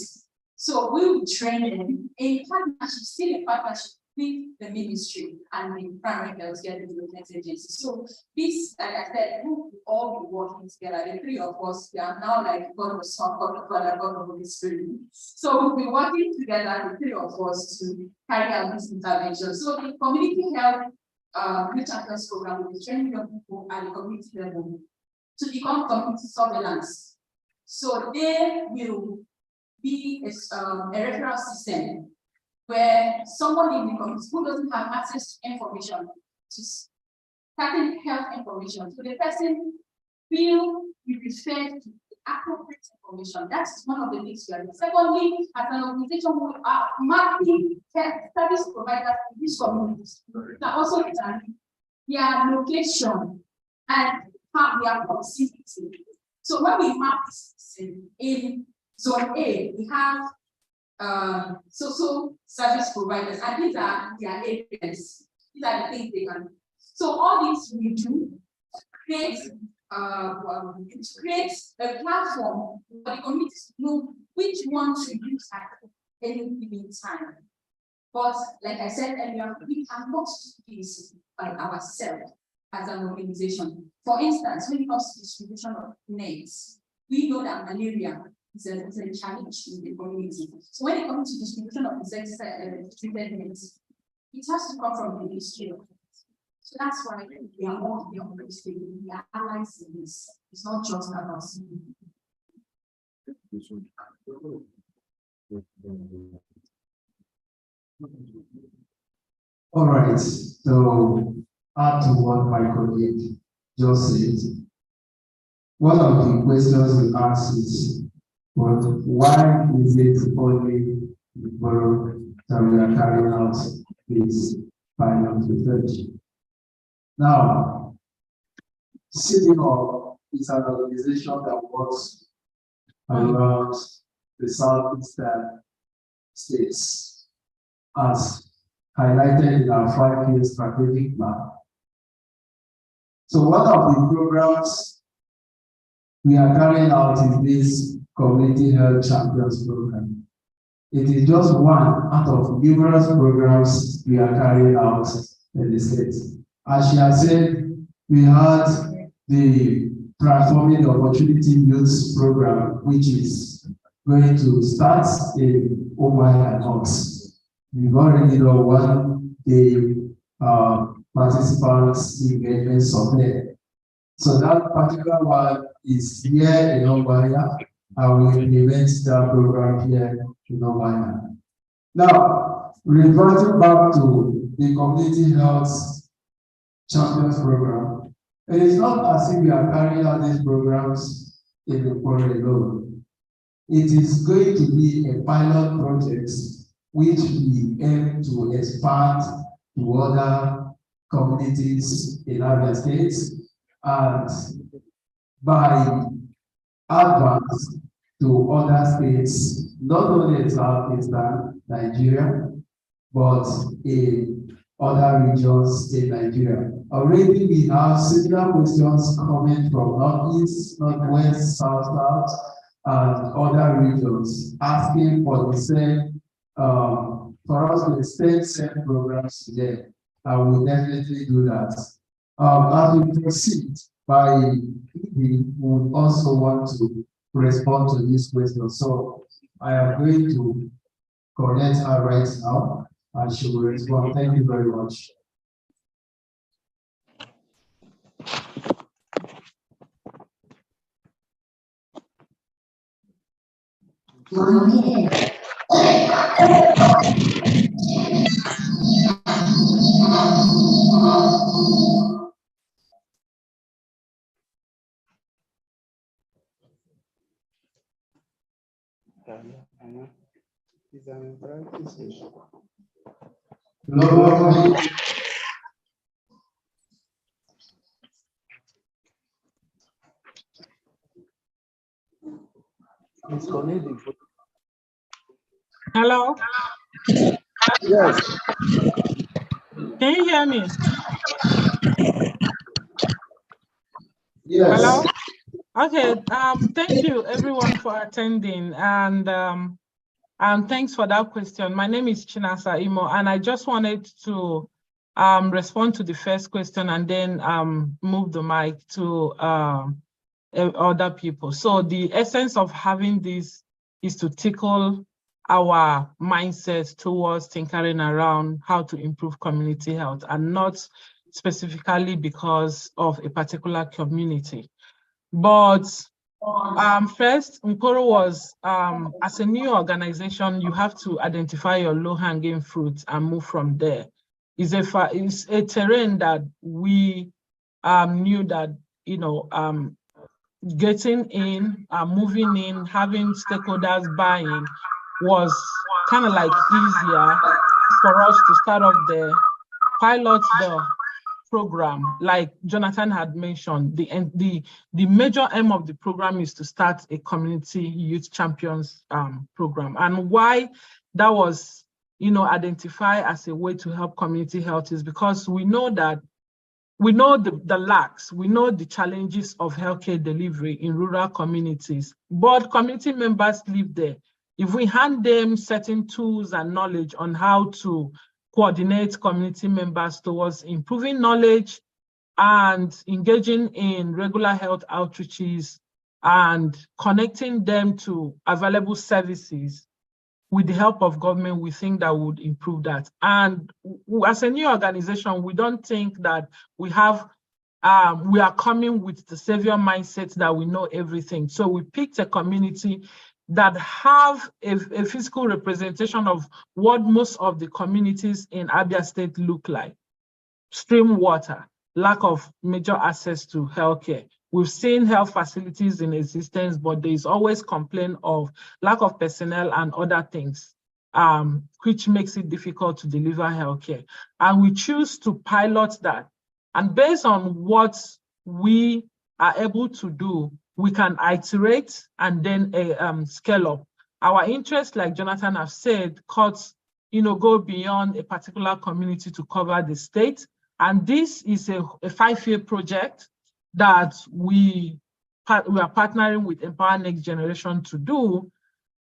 A: So we will train them in partnership, still in partnership with the ministry and the primary health care development agency. So this, like I said, we will all be working together. The three of us, we are now like God of the Son, God of Father, God of the Holy Spirit. So we'll be working together, the three of us, to carry out this intervention. So the community health youth champions program will be training young people at the community level to become community surveillance. So there will be a referral system where someone in the community who doesn't have access to information, to certain health information, so the person will be referred to the appropriate information. That's one of the things we are doing. Secondly, as an organization, we are mapping service providers in these communities that also determine their location and how their proximity. So when we map this in zone A, we have social service providers, and these are their areas. These are the things they can do. So all this we do create a platform for the communities to know which one to use at any given time. But like I said earlier, we cannot do this by ourselves as an organization. For instance, when it comes to distribution of nets, we know that malaria is a challenge in the community. So when it comes to distribution of treated nets, it has to come from the ministry of health. So that's why we are all here on this thing. We are allies in this. It's not just about us.
D: all right, so add to what my colleague just said. One of the questions we asked is, well, why is it only the borough that we are carrying out this pilot research? Now, SieDi-Hub is an organization that works around the southeastern states, as highlighted in our 5-year strategic plan. So one of the programs we are carrying out is this Community Health Champions program. It is just one out of numerous programs we are carrying out in the state. As she has said, we had the Transforming Opportunity Youth program, which is going to start in Umuahia North. We've already done the participants engagement survey. So that particular one is here in Umuahia, and we implement that program here in Umuahia. Now, reverting back to the Community Health Champions program, it is not as if we are carrying out these programs in the quarter alone. It is going to be a pilot project which we aim to expand to other communities in other states, and by advance to other states, not only in Southeastern Nigeria, but in other regions in Nigeria. Already we have similar questions coming from Northeast, Northwest, South, and other regions asking for the same, for us to extend same programs to them. I will definitely do that. As we proceed, we would also want to respond to this question. So I am going to connect her right now, and she will respond. Thank you very much. Hello.
F: Hello?
D: Yes.
F: Can you hear me?
D: Yes.
F: Hello? Okay, thank you everyone for attending, and thanks for that question. My name is Chinasa Imo, and I just wanted to respond to the first question and then move the mic to other people. So the essence of having this is to tickle our mindset towards tinkering around how to improve community health, and not specifically because of a particular community. But first, Nkoro was, as a new organization, you have to identify your low-hanging fruits and move from there. It's a terrain that we knew that, you know, getting in, moving in, having stakeholders buying was kind of like easier for us to start off the pilot the program. Like Jonathan had mentioned, the major aim of the program is to start a community youth champions program. And why that was, you know, identified as a way to help community health is because we know that we know the lacks, we know the challenges of healthcare delivery in rural communities, but community members live there. If we hand them certain tools and knowledge on how to coordinate community members towards improving knowledge and engaging in regular health outreaches and connecting them to available services, with the help of government, we think that would improve that. And as a new organization, we don't think that we have, we are coming with the savior mindset that we know everything. So we picked a community that have a physical representation of what most of the communities in Abia State look like. Stream water, lack of major access to healthcare. We've seen health facilities in existence, but there is always complaint of lack of personnel and other things, which makes it difficult to deliver healthcare. And we choose to pilot that. And based on what we are able to do, we can iterate and then scale up. Our interest, like Jonathan has said, go beyond a particular community to cover the state. And this is a 5-year project that we are partnering with Empower Next Generation to do.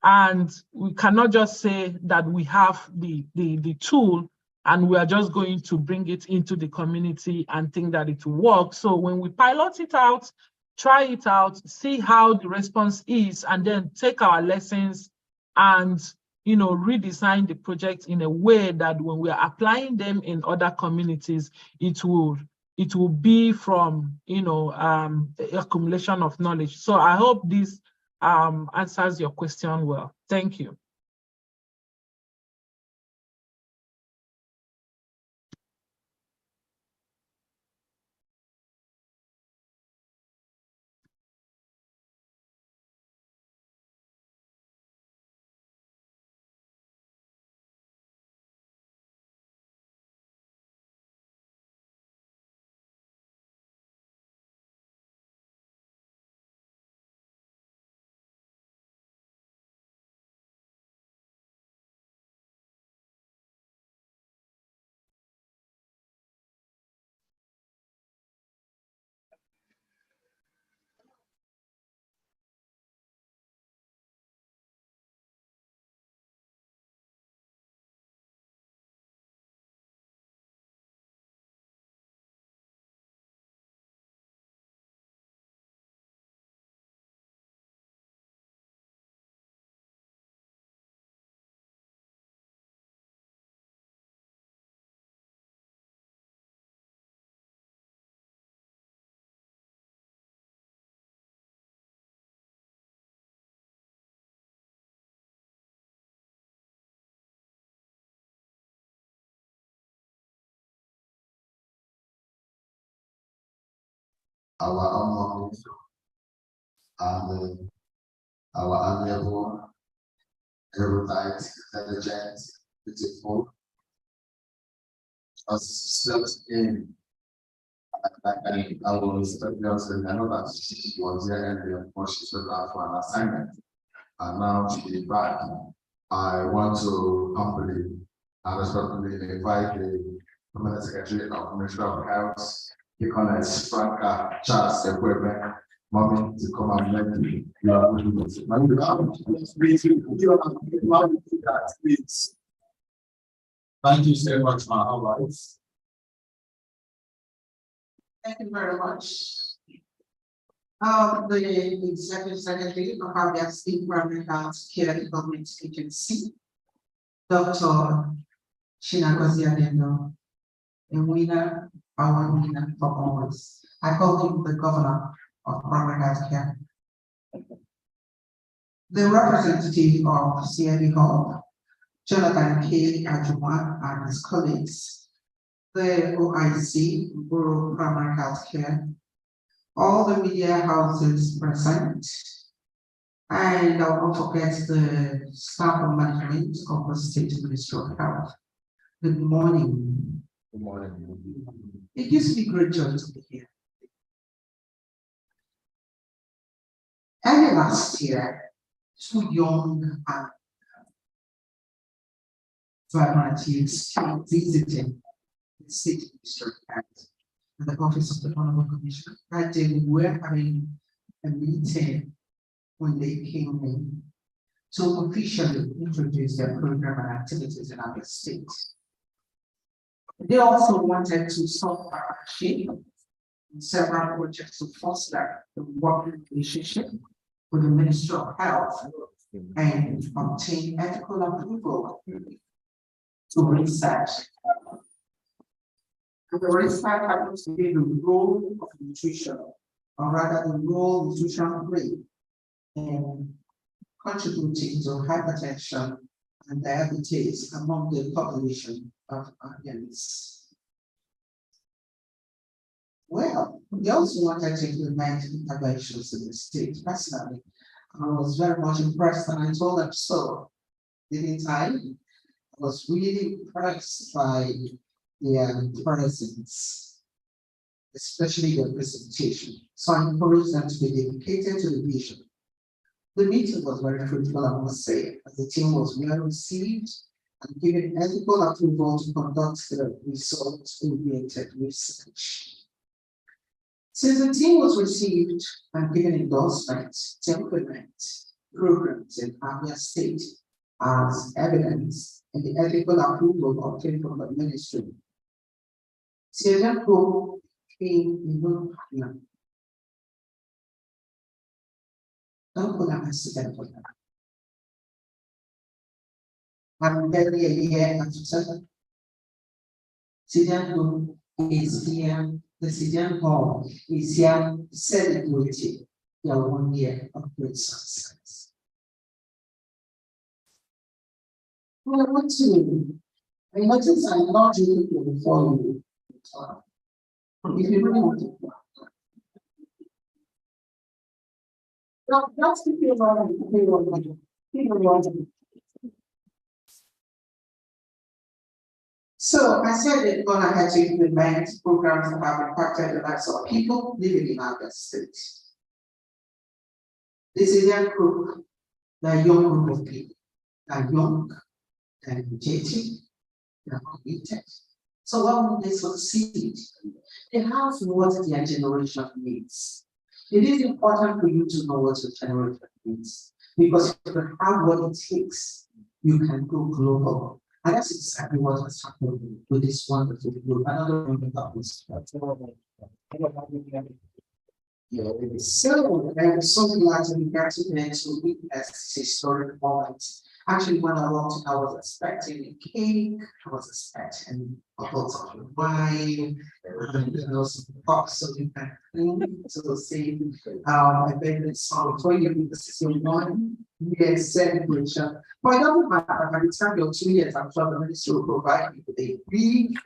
F: And we cannot just say that we have the tool and we are just going to bring it into the community and think that it will work. So when we pilot it out, try it out, see how the response is, and then take our lessons and redesign the project in a way that when we are applying them in other communities, it will be from accumulation of knowledge. So I hope this answers your question well. Thank you.
B: our own and our amiable, erudite, intelligent, beautiful, as in. I will respect girls and I know that she was there earlier before she took out for an assignment. And now she is back. I want to humbly and respectfully invite the Permanent Secretary of Ministry of Health, Economics, Franca, Charles, Equipment, Mommy, to come and let me. Please. Thank you so much, my allies.
E: Thank you very much. The Executive Secretary of Umuahia State Primary Health Care Development Agency, Dr. Chinagozia Adendo, a winner, our winner for always. I call him the governor of primary health care. The representative of SieDi-Hub, Jonathan K. Ajuma and his colleagues, the OIC, Borough Primary Health Care, all the media houses present, and I will not forget the staff and management of the State Ministry of Health. Good morning.
B: Good morning.
E: It gives me great joy to be here. Early last year, two young and vibrant youths came visiting the State Ministry of Health and the Office of the Honorable Commissioner. That day we were having a meeting when they came in to officially introduce their program and activities in our state. They also wanted to solve partnership in several projects to foster the working relationship with the Ministry of Health and obtain ethical approval to research. And the research happens to be the role of nutrition, or rather the role nutrition plays in contributing to hypertension and diabetes among the population of Afghans. Well, we also wanted to implement interventions in the state. Personally, I was very much impressed, and I told them so. Didn't I? I was really impressed by their presence, especially their presentation. So I encouraged them to be dedicated to the vision. The meeting was very fruitful, I must say, as the team was well received and given ethical approval to conduct the results-oriented research. Since the team was received and given endorsement to implement programs in Abia State as evidence in the ethical approval obtained from the ministry, SieDi-Hub came in Umuahia. Don't put an accident for that. I'm barely a year after SieDi-Hub is here. The SieDi-Hub is here celebrating their 1 year of great success. Well, I want to, I notice I'm not really before you. If you really want to. That's the people. So I said that when I had to implement programs that have impacted the lives of people living in our state. This is a group, the young group of people, they're young, they're energetic, they're committed. So when they succeed, they have what their generation needs. It is important for you to know what your generation needs, because if you have what it takes, you can go global. And that's exactly what has happened with this wonderful group. Another one about this. So I'm so glad to be here today to witness this historic moment. Actually, when I walked in, I was expecting a cake, I was expecting a bottle of wine, and some pops so you can clean. So say, I bet it's song for you, this is your 1 year celebration. But it doesn't matter, by the time you're 2 years, I'm sure the ministry will provide you with a big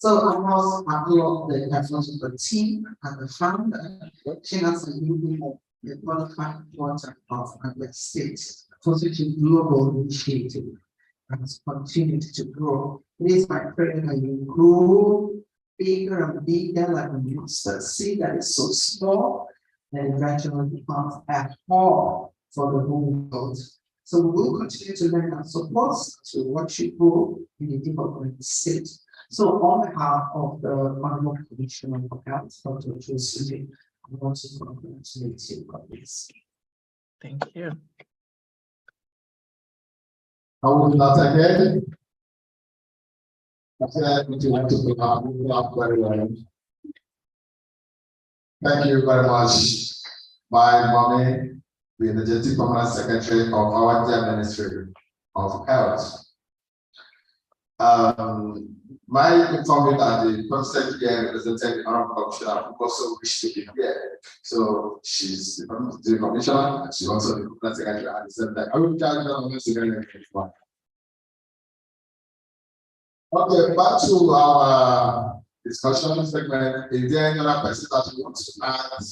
E: So I was happy of the efforts of the team and the founder, Chinasa Yubi, the qualified water of the state, positive global initiative has continued to grow. It is my prayer that you grow bigger and bigger like a mustard seed that is so small that eventually becomes a home for the whole world. So we will continue to learn and support to watch you grow in the development state. So on behalf of the Honorable Commissioner of Health, Dr. SieDi, I want to congratulate you on this.
F: Thank you.
D: I will not again. Would you like to pick up very well?
B: Thank you very much, my mommy, the energetic permanent secretary of our dear Ministry of Health. My informed that the president here represented the Honorable Commissioner who also wished to be here. So she's the commissioner, and she's also the permanent secretary at the same time. I will tell you that. Okay, back to our discussion segment. Is there any other person that you want to add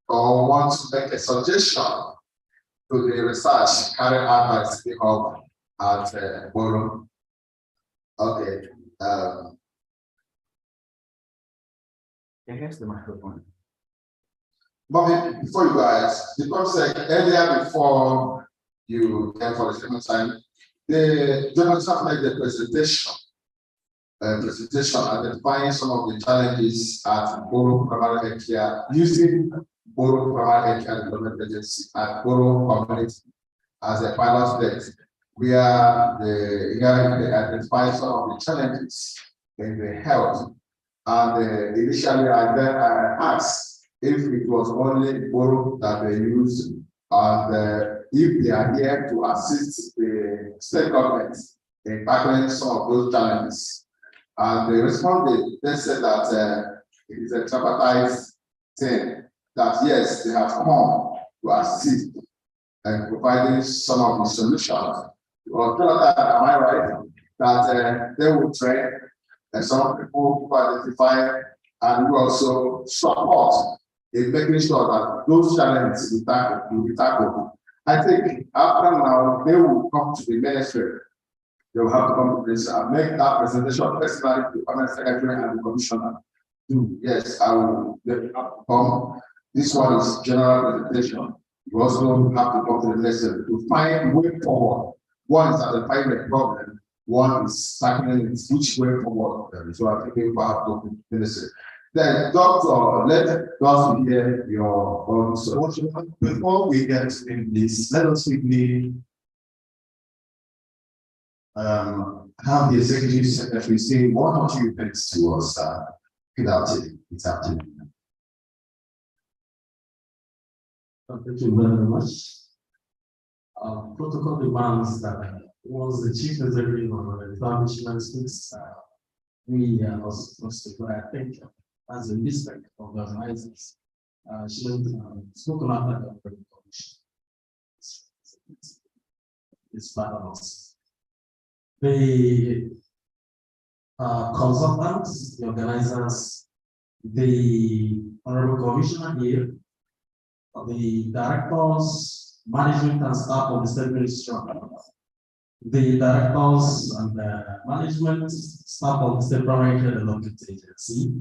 B: or want to make a suggestion to the research carried out by SieDi-Hub at Boro? Okay.
C: Here's the microphone.
B: But before you guys, the concept earlier before you came for the second time, the Jonathan made the presentation identifying some of the challenges at Boro Primary Health Care using Boro Primary Health Care Development Agency at Boro Community as a pilot state, where they identify some of the challenges in the health. And initially, I asked if it was only Boro that they used, and if they are here to assist the state governments in tackling some of those challenges. And they responded, they said that it is a tripartite thing, that yes, they have come to assist and providing some of the solutions. Or am I right? That they will train and some people who identify and who also support in making sure that those challenges will be tackled. I think after now, they will come to the ministry. They will have to come to this and make that presentation personally to the permanent secretary and the commissioner. Yes, I will come. This one is general presentation. You also have to come to the lesson to find way forward. One is identifying the problem, one is tackling which way forward. So I think we will have to ministry. Then, Doctor, let us hear your own solution.
G: Before we get in this, let us quickly have the executive secretary say one or two things to us without it. It's up to you.
H: Thank you very much. Protocol demands that once the chief executive of the establishment speaks, we are also supposed to go. I think as a respect of the organizers, shouldn't spoken after the commission. It's part of us. The consultants, the organizers, the honorable commissioner here, the directors, management and staff of the state ministry, the directors and the management staff of the state primary care development agency,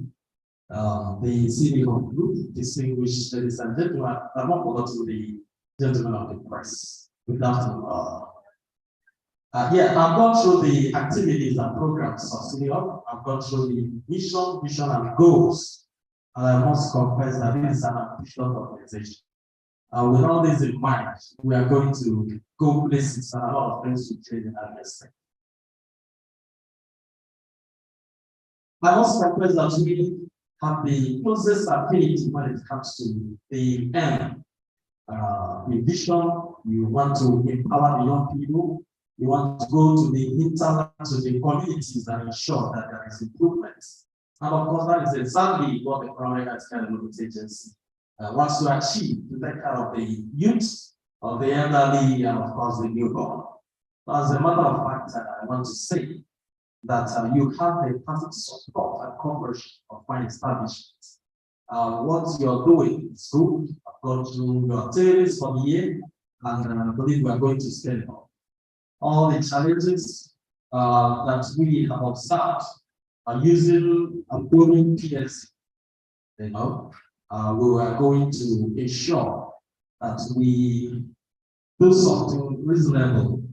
H: the SieDi-Hub group, distinguished ladies and gentlemen, I've not forgotten the gentlemen of the press. Good afternoon. Yeah, I've gone through the activities and programs of SieDi-Hub. I've gone through the mission, vision, and goals. And I must confess that this is an ambitious organization. With all this in mind, we are going to go places and a lot of things to change in that respect. I must confess that we have the closest affinity when it comes to the end. The vision, you want to empower the young people, you want to go to the hinterland, to the communities and ensure that there is improvement. And of course, that is exactly what the primary health care development agency wants to achieve, to take care of the youth, of the elderly, and of course the newborn. As a matter of fact, I want to say that you have a perfect support and coverage of my establishment. What you're doing is good. I've gone through your theories for the year, and I believe we are going to scale it up. All the challenges that we have observed are using a booming PLC. We are going to ensure that we do something reasonable,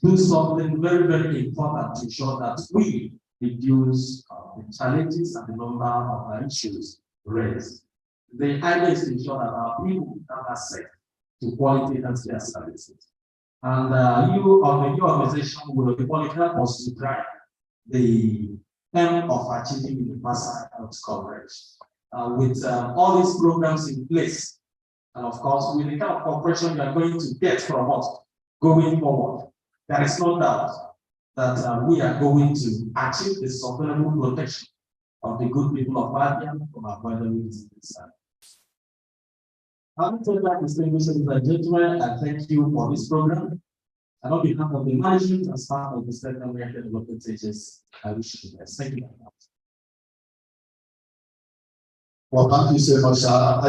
H: do something very, very important to ensure that we reduce the challenges and the number of issues raised. The idea is to ensure that our people have access to quality healthcare services. And you of the new organization will help us to drive the aim of achieving universal health coverage. With all these programs in place, and of course, with the kind of cooperation you are going to get from us going forward, there is no doubt that we are going to achieve the sustainable protection of the good people of Umuahia from our vulnerabilities. Having said that, distinguished ladies and gentlemen, I thank you for this program. And on behalf of the management and staff of the State American Development Agency, I wish you the best. Thank you very much.
G: Well, thank you so much.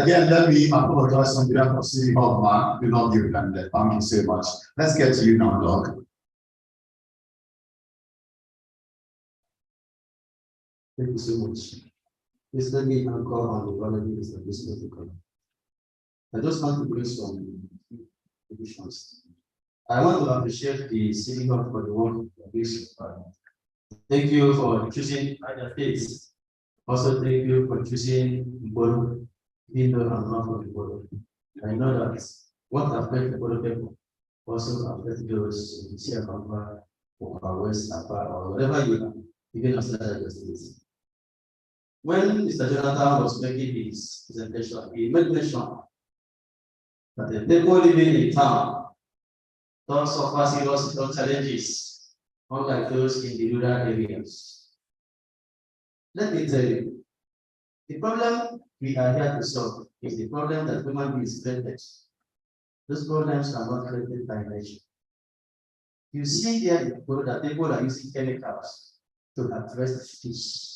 G: Again, let me apologize on behalf of SieDi-Hub, man. We love you and thank you so much. Let's get to you now, Doc.
I: Thank you so much. Please let me anchor on the vulnerabilities of this protocol. I just want to bring some additions. I want to appreciate the SieDi-Hub for the work of this. Thank you for choosing other faiths. Also, thank you for choosing Bodo, even though I'm not from Bodo. I know that what affects the Bodo people also affects those in Siakamba or West Apa or whatever you are, even outside the states. When Mr. Jonathan was making his presentation, he made mention that the people living in town don't suffer serious health challenges, unlike those in the rural areas. Let me tell you, the problem we are here to solve is the problem that human beings created. Those problems are not created by nature. You see there that people are using chemicals to address fish.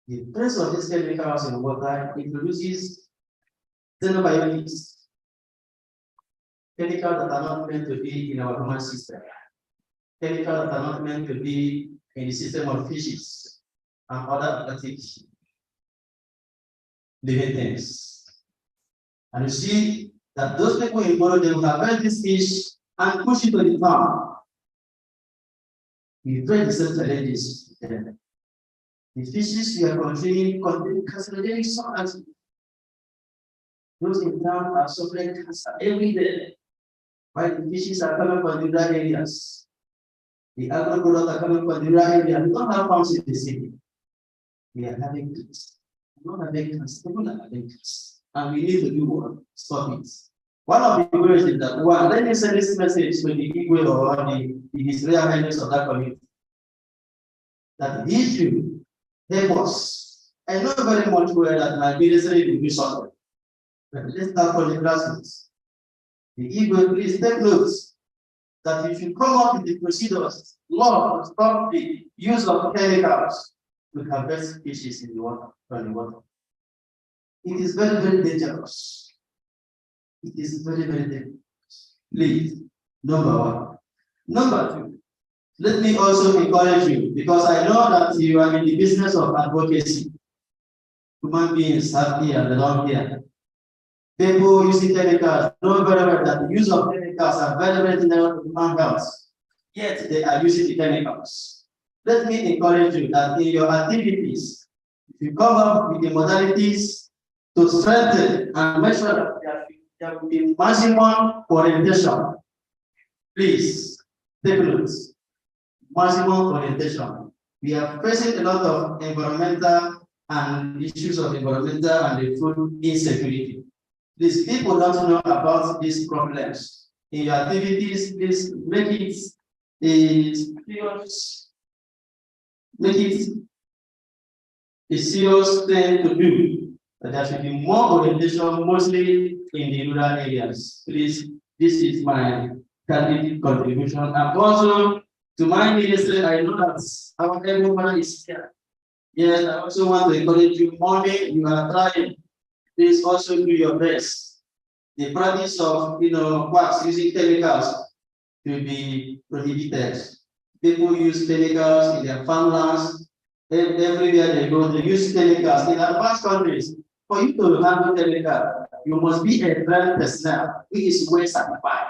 I: The presence of these chemicals in water introduces xenobiotics, chemicals that are not meant to be in our human system, chemicals that are not meant to be in the system of fishes and other aquatic living things. And you see that those people in Bodo, they will harvest this fish and push it to the farm. We face the same challenges. The fishes we are consuming contain carcinogenic substances. Those in town are suffering cancer every day, while the fishes are coming from the rural areas. The agro products are coming from the rural areas. We don't have farms in the city. We are having this. We don't have cancer. People are having this. And we need to do what? Stop it. One of the ways is that, well, let me send this message to the Igwe or the Israeli members of that community. That the issue help us. I know very much well that my ministry will be something. But let's start from the grassroots. The Igwe, please take notes that if you come up with the procedures, law to stop the use of chemicals to harvest species in the water, from the water. It is very, very dangerous. It is very, very dangerous. Please, number one. Number two, let me also encourage you, because I know that you are in the business of advocacy. Human beings have here and belong here. People using chemicals know very well that the use of chemicals are very, very dangerous to human health. Yet they are using the chemicals. Let me encourage you that in your activities, if you come up with the modalities to strengthen and make sure that there will be maximum orientation, please take notes. Maximum orientation. We are facing a lot of environmental and issues of environmental and the food insecurity. These people don't know about these problems. In your activities, please make it a serious thing to do. But there should be more orientation, mostly in the rural areas. Please, this is my candidate contribution. And also, To my ministry, I know that our everyone is here. Yes, I also want to encourage you, mommy, you are trying. Please also do your best. The practice of wax using chemicals will be prohibited. People use chemicals in their farmlands. Everywhere they go, they use chemicals. In advanced countries, for you to handle chemical, you must be a trained personnel who is well certified.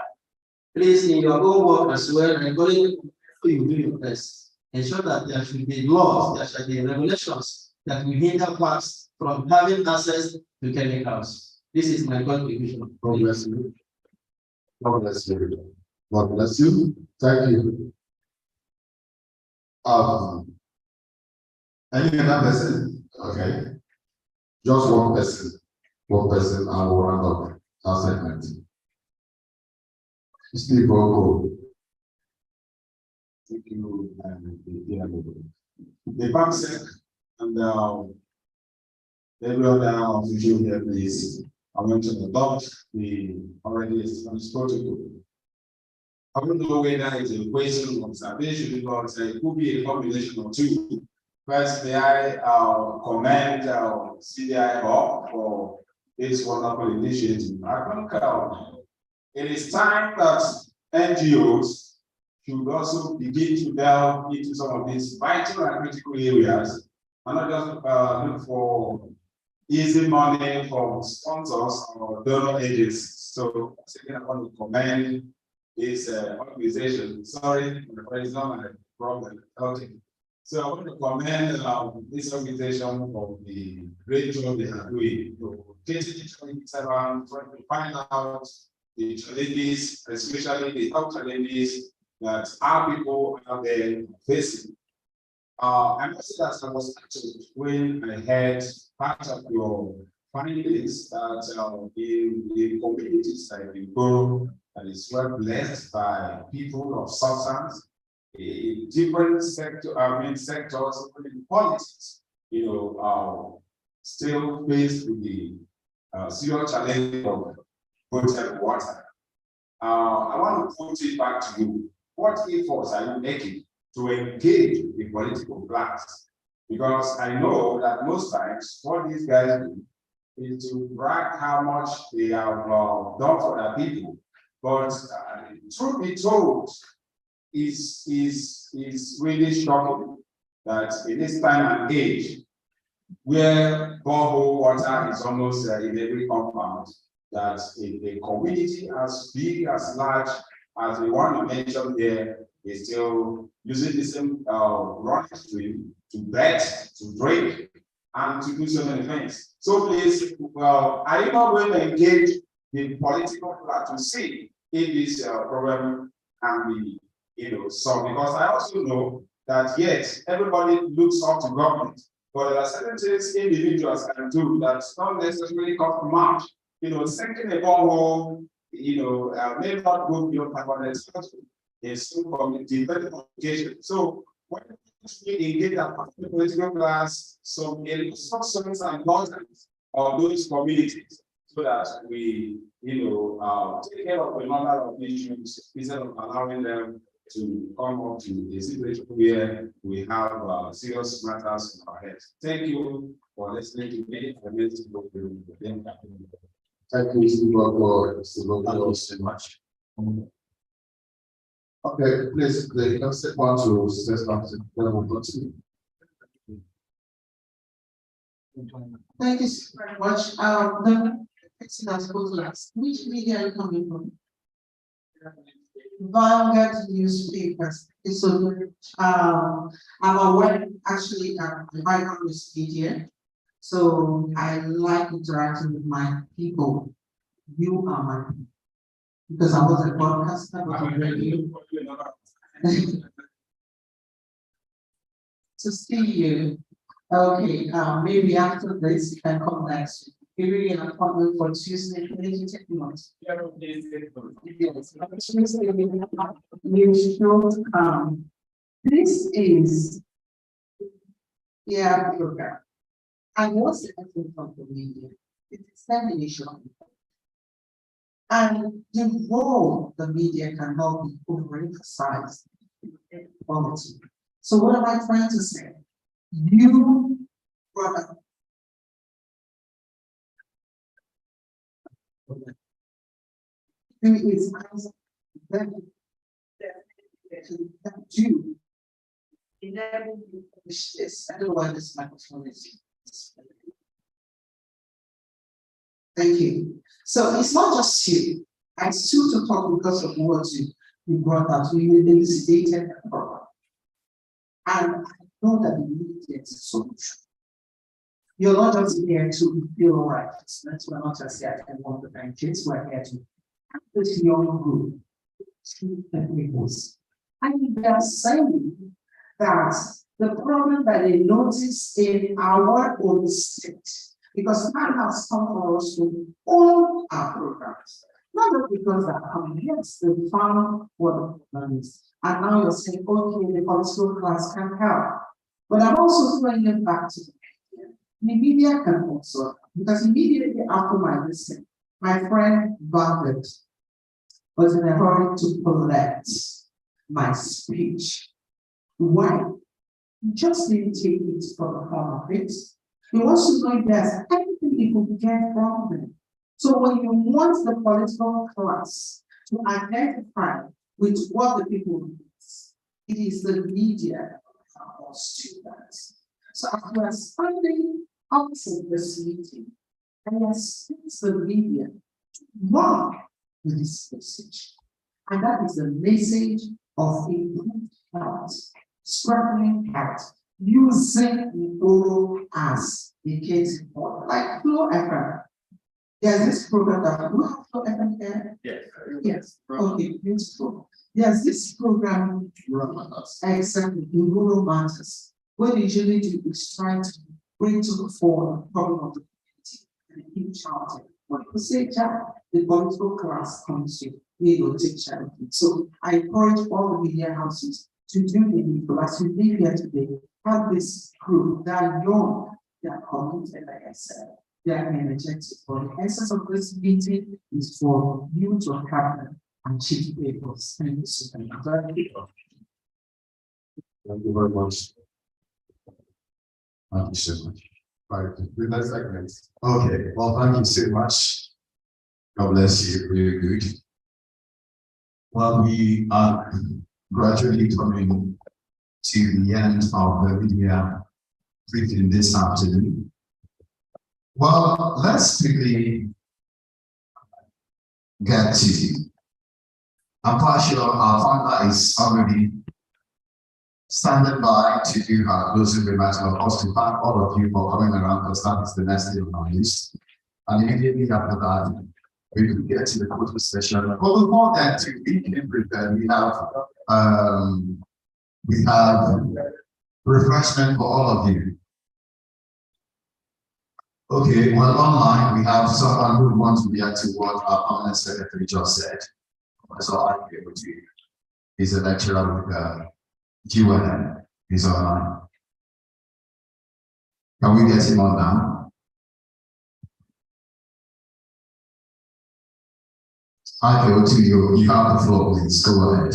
I: Please, in your own work as well, encourage you do your best. Ensure that there should be laws, there should be regulations that will hinder farmers from having access to chemicals. This is my contribution.
G: God bless you. God bless you. God bless you. Thank you. Any other person? Okay. Just one person. One person, and we'll round up our segment. Steve Boko. Thank you. The PAMSEC and every other official here, please. I want to adopt the already established protocol. I don't know whether it's a question of observation, because it could be a combination of two. First, may I commend SieDi-Hub for this wonderful initiative. I think it is time that NGOs should also begin to delve into some of these vital and critical areas, and not just look for easy money from sponsors or donor agencies. So, second, I want to commend this organization. Sorry, it's not my problem. Okay. So I want to commend this organization for the great job they are doing. Trying to find out the challenges, especially the health challenges that our people out there facing. I must say that I was actually when I heard part of your findings that in the communities that we go, that is well blessed by people of substance, in different sectors, including politics, still faced with the serious challenge of potable water. I want to put it back to you. What efforts are you making to engage the political class? Because I know that most times what these guys do is to brag how much they have done for their people. But truth be told, is really shocking that in this time and age, where borehole water is almost in every compound, that a community as big, as large as the one you mentioned here is still using the same running stream to bathe, to drink, and to do so many things. So please, are you not going to engage the political class to see if this problem can be solved? Because I also know that yes, everybody looks up to government, but there are certain things individuals can do that's not necessarily cost much. Sinking a borehole, may not go beyond 500 is still community communication. So when we engage that political class, some substance and importance of those communities, so that we take care of a number of issues instead of allowing them to come up to a situation where we have serious matters in our heads. Thank you for listening to me. Thank you, Mr. Thank you so much. Okay, please, the next one to say something.
E: Thank you so very much. The person that's supposed to ask, which media are you coming from? Vanguard newspapers. So I'm aware, actually, my background is media. So I like interacting with my people. You are my people. Because I was a podcaster, but on radio. To see you. Okay, maybe after this, you can come next week. Maybe an appointment for Tuesday, maybe take months. You should come. This is program. And what's the essence of the media? It's dissemination. And the role the media cannot be overemphasized.
I: Quality. So what am I trying to say? You brought up who is that you enable you to push this. I don't know why this microphone is. Thank you. So it's not just you. I still to talk because of what you brought out. You elucidated the problem. And I know that we need to get a solution. You're not just here to feel all right. We're not just here to want the benefits. We're here to have this young group to technicals. And they are saying that the problem that they notice in our own state, because time has come for us to own our programs. Not just because they're coming, yes, they found what the problem is. And now you're saying, okay, the political class can help. But I'm also throwing it back to the media can also, because immediately after my visit, my friend Bartlett was in a hurry to collect my speech. Why? He just didn't take it for the fun of it. He wants to know if there's anything he could get from them. So when you want the political class to identify with what the people need, it is the media that helps do that. So as we are standing outside this meeting, I expect the media to run with this message. And that is the message of improved health, strengthening health, using Igbo as a case in point, like Flow FM. There's this program that we have Flow FM there.
B: Yes.
I: Yes. Okay, beautiful. There's this program, exactly, in rural matters. What they usually do is try to bring to the fore the problem of the community and keep shouting. When you say that, the political class comes to take charge of it. So I encourage all the media houses to do the needful. As you live here today, have this group that are young, they are committed, like I said, they are energetic. For the essence of this meeting is for you to have and chief papers. Thank you so much.
B: Thank you very much. Thank you so much. Right, the next segment. Okay, well, thank you so much. God bless you, really good. Well, we are gradually coming to the end of the media briefing this afternoon. Well, let's quickly get to I'm quite sure our founder is already standing by to do her closing remarks. Of course, to thank all of you for coming around, because that is the next thing on our list. And immediately after that, we will get to the photo session. But before that, to be prepared, we have refreshment for all of you. Okay, well, online we have someone who wants to react to what our permanent secretary just said. So I'll be able to. He's a lecturer with GUN. He's online. Can we get him on now? I go to you. You have the floor, please. Go ahead.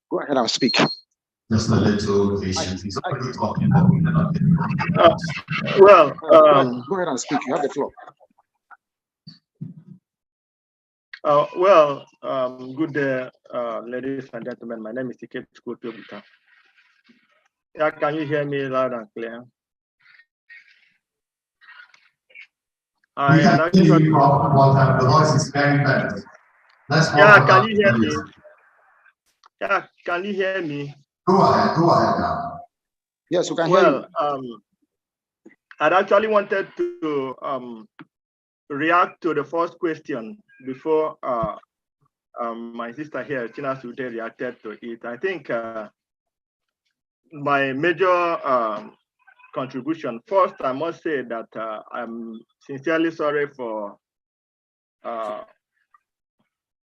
J: Go ahead and speak.
B: Just a little patient. He's already talking, but we cannot get
J: Go ahead and speak. You have the floor.
K: Good day, ladies and gentlemen. My name is Tiket Kutubuta. Yeah, can you hear me loud and clear?
B: The voice is very bad.
K: Can you hear me? Yeah, can you hear me?
B: Go ahead now.
J: Yes, we can hear you.
K: I'd actually wanted to react to the first question before my sister here, Tina Sute, reacted to it. I think my major contribution. First, I must say that I'm sincerely sorry for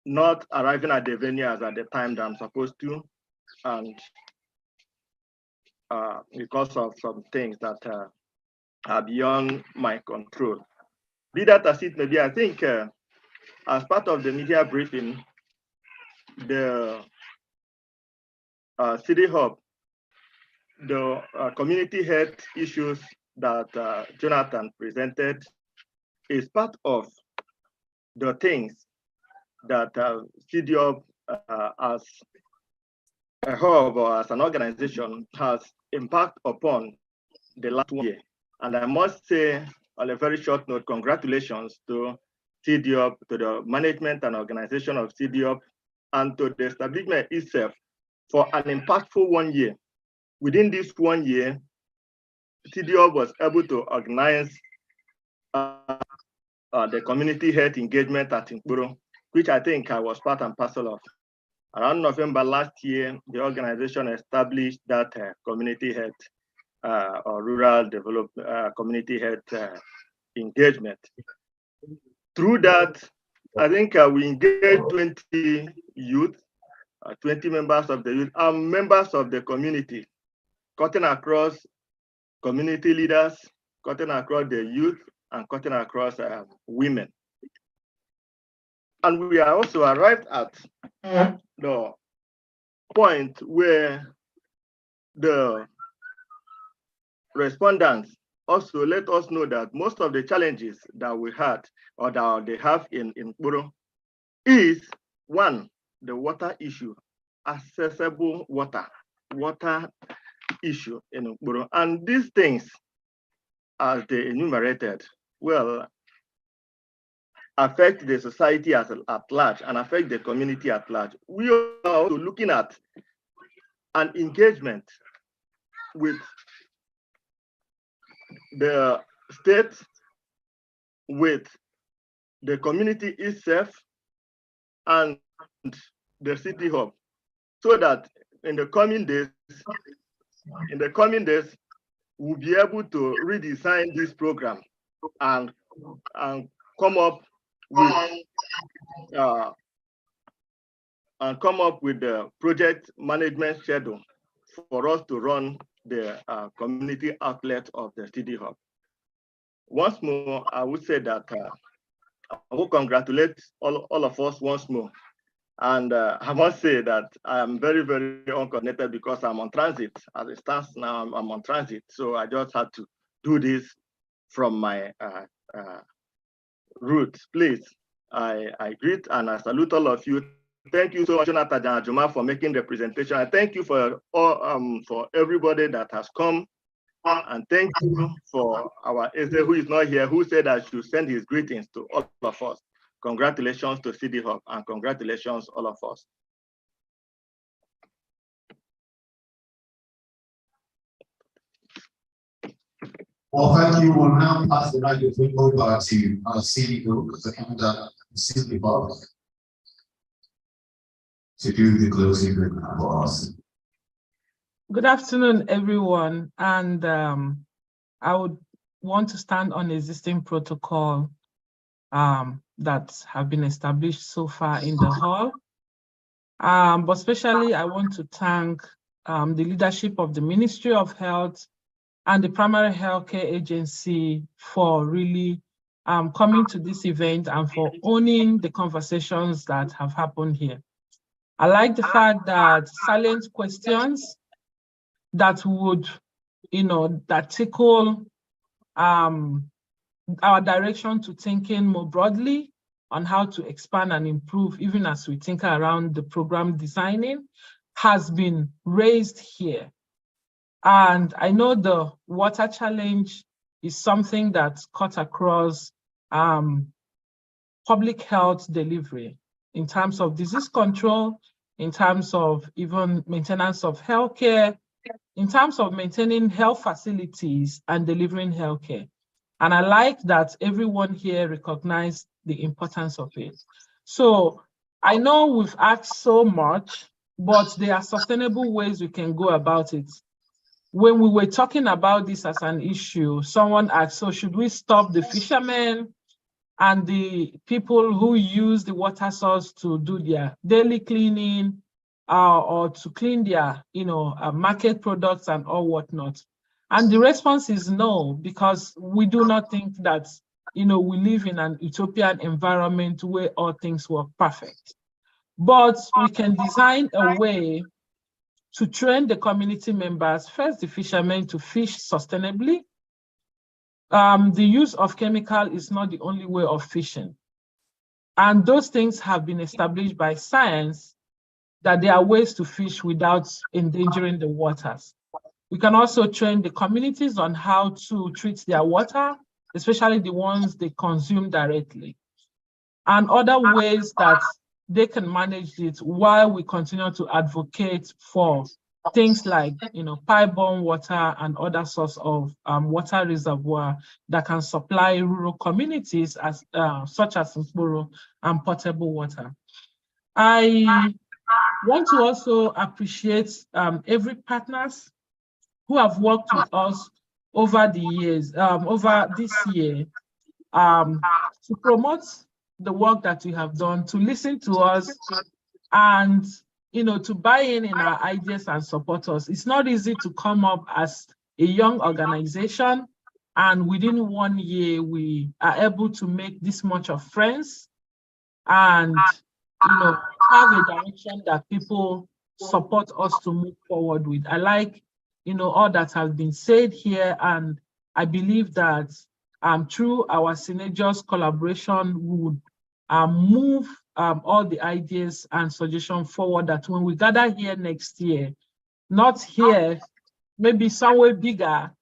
K: not arriving at the venue as at the time that I'm supposed to, and because of some things that are beyond my control. Be that as it may be, I think as part of the media briefing, the SieDi-Hub, the community health issues that Jonathan presented is part of the things that SieDi-Hub as a hub or as an organization has impact upon the last 1 year. And I must say, on a very short note, congratulations to SieDi-Hub, to the management and organization of SieDi-Hub, and to the establishment itself for an impactful 1 year. Within this 1 year, SieDi-Hub was able to organize the community health engagement at Nkpuru, which I think I was part and parcel of. Around November last year, the organization established that community health or rural development community health engagement. Through that, I think we engaged 20 youth, 20 members of the youth, and members of the community, cutting across community leaders, cutting across the youth, and cutting across women. And we are also arrived at the point where the respondents also let us know that most of the challenges that we had or that they have in Nkpuru is, one, the water issue, accessible water issue in Nkpuru. And these things, as they enumerated, well, affect the society at large and affect the community at large. We are also looking at an engagement with the state, with the community itself, and the SieDi-Hub, so that in the coming days, we'll be able to redesign this program and come up with the project management schedule for us to run the community outlet of the SieDi-Hub. Once more, I would say that I will congratulate all of us once more. And I must say that I am very, very uncoordinated because I'm on transit. As it stands now, I'm on transit. So I just had to do this from my route. Please, I greet and I salute all of you. Thank you so much, Jonathan Janajuma, for making the presentation. I thank you for everybody that has come. And thank you for our Eze, who is not here, who said I should send his greetings to all of us. Congratulations to SieDi-Hub and congratulations all of us.
B: Well, thank you. We'll now pass the microphone over to our CEO, the SieDi-Hub, to do the closing remarks for us.
F: Good afternoon, everyone. And I would want to stand on existing protocol that have been established so far in the hall. But especially, I want to thank the leadership of the Ministry of Health and the Primary Healthcare Agency for really coming to this event and for owning the conversations that have happened here. I like the fact that silent questions that would, that tickle our direction to thinking more broadly on how to expand and improve, even as we think around the program designing, has been raised here. And I know the water challenge is something that's cut across public health delivery in terms of disease control, in terms of even maintenance of healthcare, in terms of maintaining health facilities and delivering healthcare. And I like that everyone here recognized the importance of it. So I know we've asked so much, but there are sustainable ways we can go about it. when we were talking about this as an issue, someone asked, so should we stop the fishermen and the people who use the water source to do their daily cleaning or to clean their, market products and all whatnot? And the response is no, because we do not think that, we live in an utopian environment where all things work perfect. But we can design a way to train the community members, first the fishermen, to fish sustainably. The use of chemical is not the only way of fishing. And those things have been established by science, that there are ways to fish without endangering the waters. We can also train the communities on how to treat their water, especially the ones they consume directly, and other ways that they can manage it while we continue to advocate for things like, pipe-borne water and other sorts of water reservoir that can supply rural communities as such as Mporo and potable water. I want to also appreciate every partners who have worked with us over the years, over this year, to promote the work that we have done, to listen to us, and to buy in our ideas and support us. It's not easy to come up as a young organization, and within 1 year, we are able to make this much of friends and have a direction that people support us to move forward with. I like all that has been said here, and I believe that through our synergious collaboration, we would move all the ideas and suggestions forward, that when we gather here next year, not here, maybe somewhere bigger,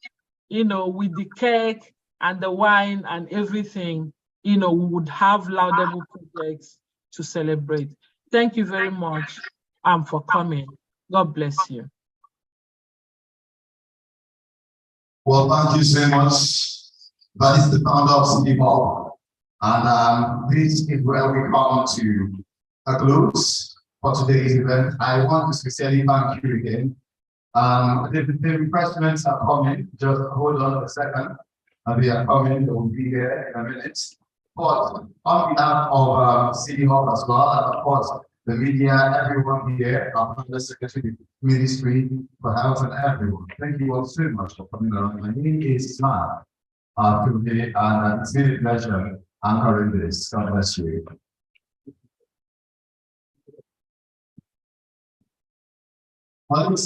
F: with the cake and the wine and everything, we would have laudable projects to celebrate. Thank you very much for coming. God bless you.
B: Well, thank you so much. That is the founder of SieDi-Hub. And this is where we come to a close for today's event. I want to sincerely thank you again. The refreshments are coming. Just hold on a second. They are coming. They will be here in a minute. But on behalf of SieDi-Hub as well, and of course, the media, everyone here, our the Secretary Ministry for Health and everyone, thank you all so much for coming around. My name is Sman today, and it's been a pleasure anchoring this. God bless you.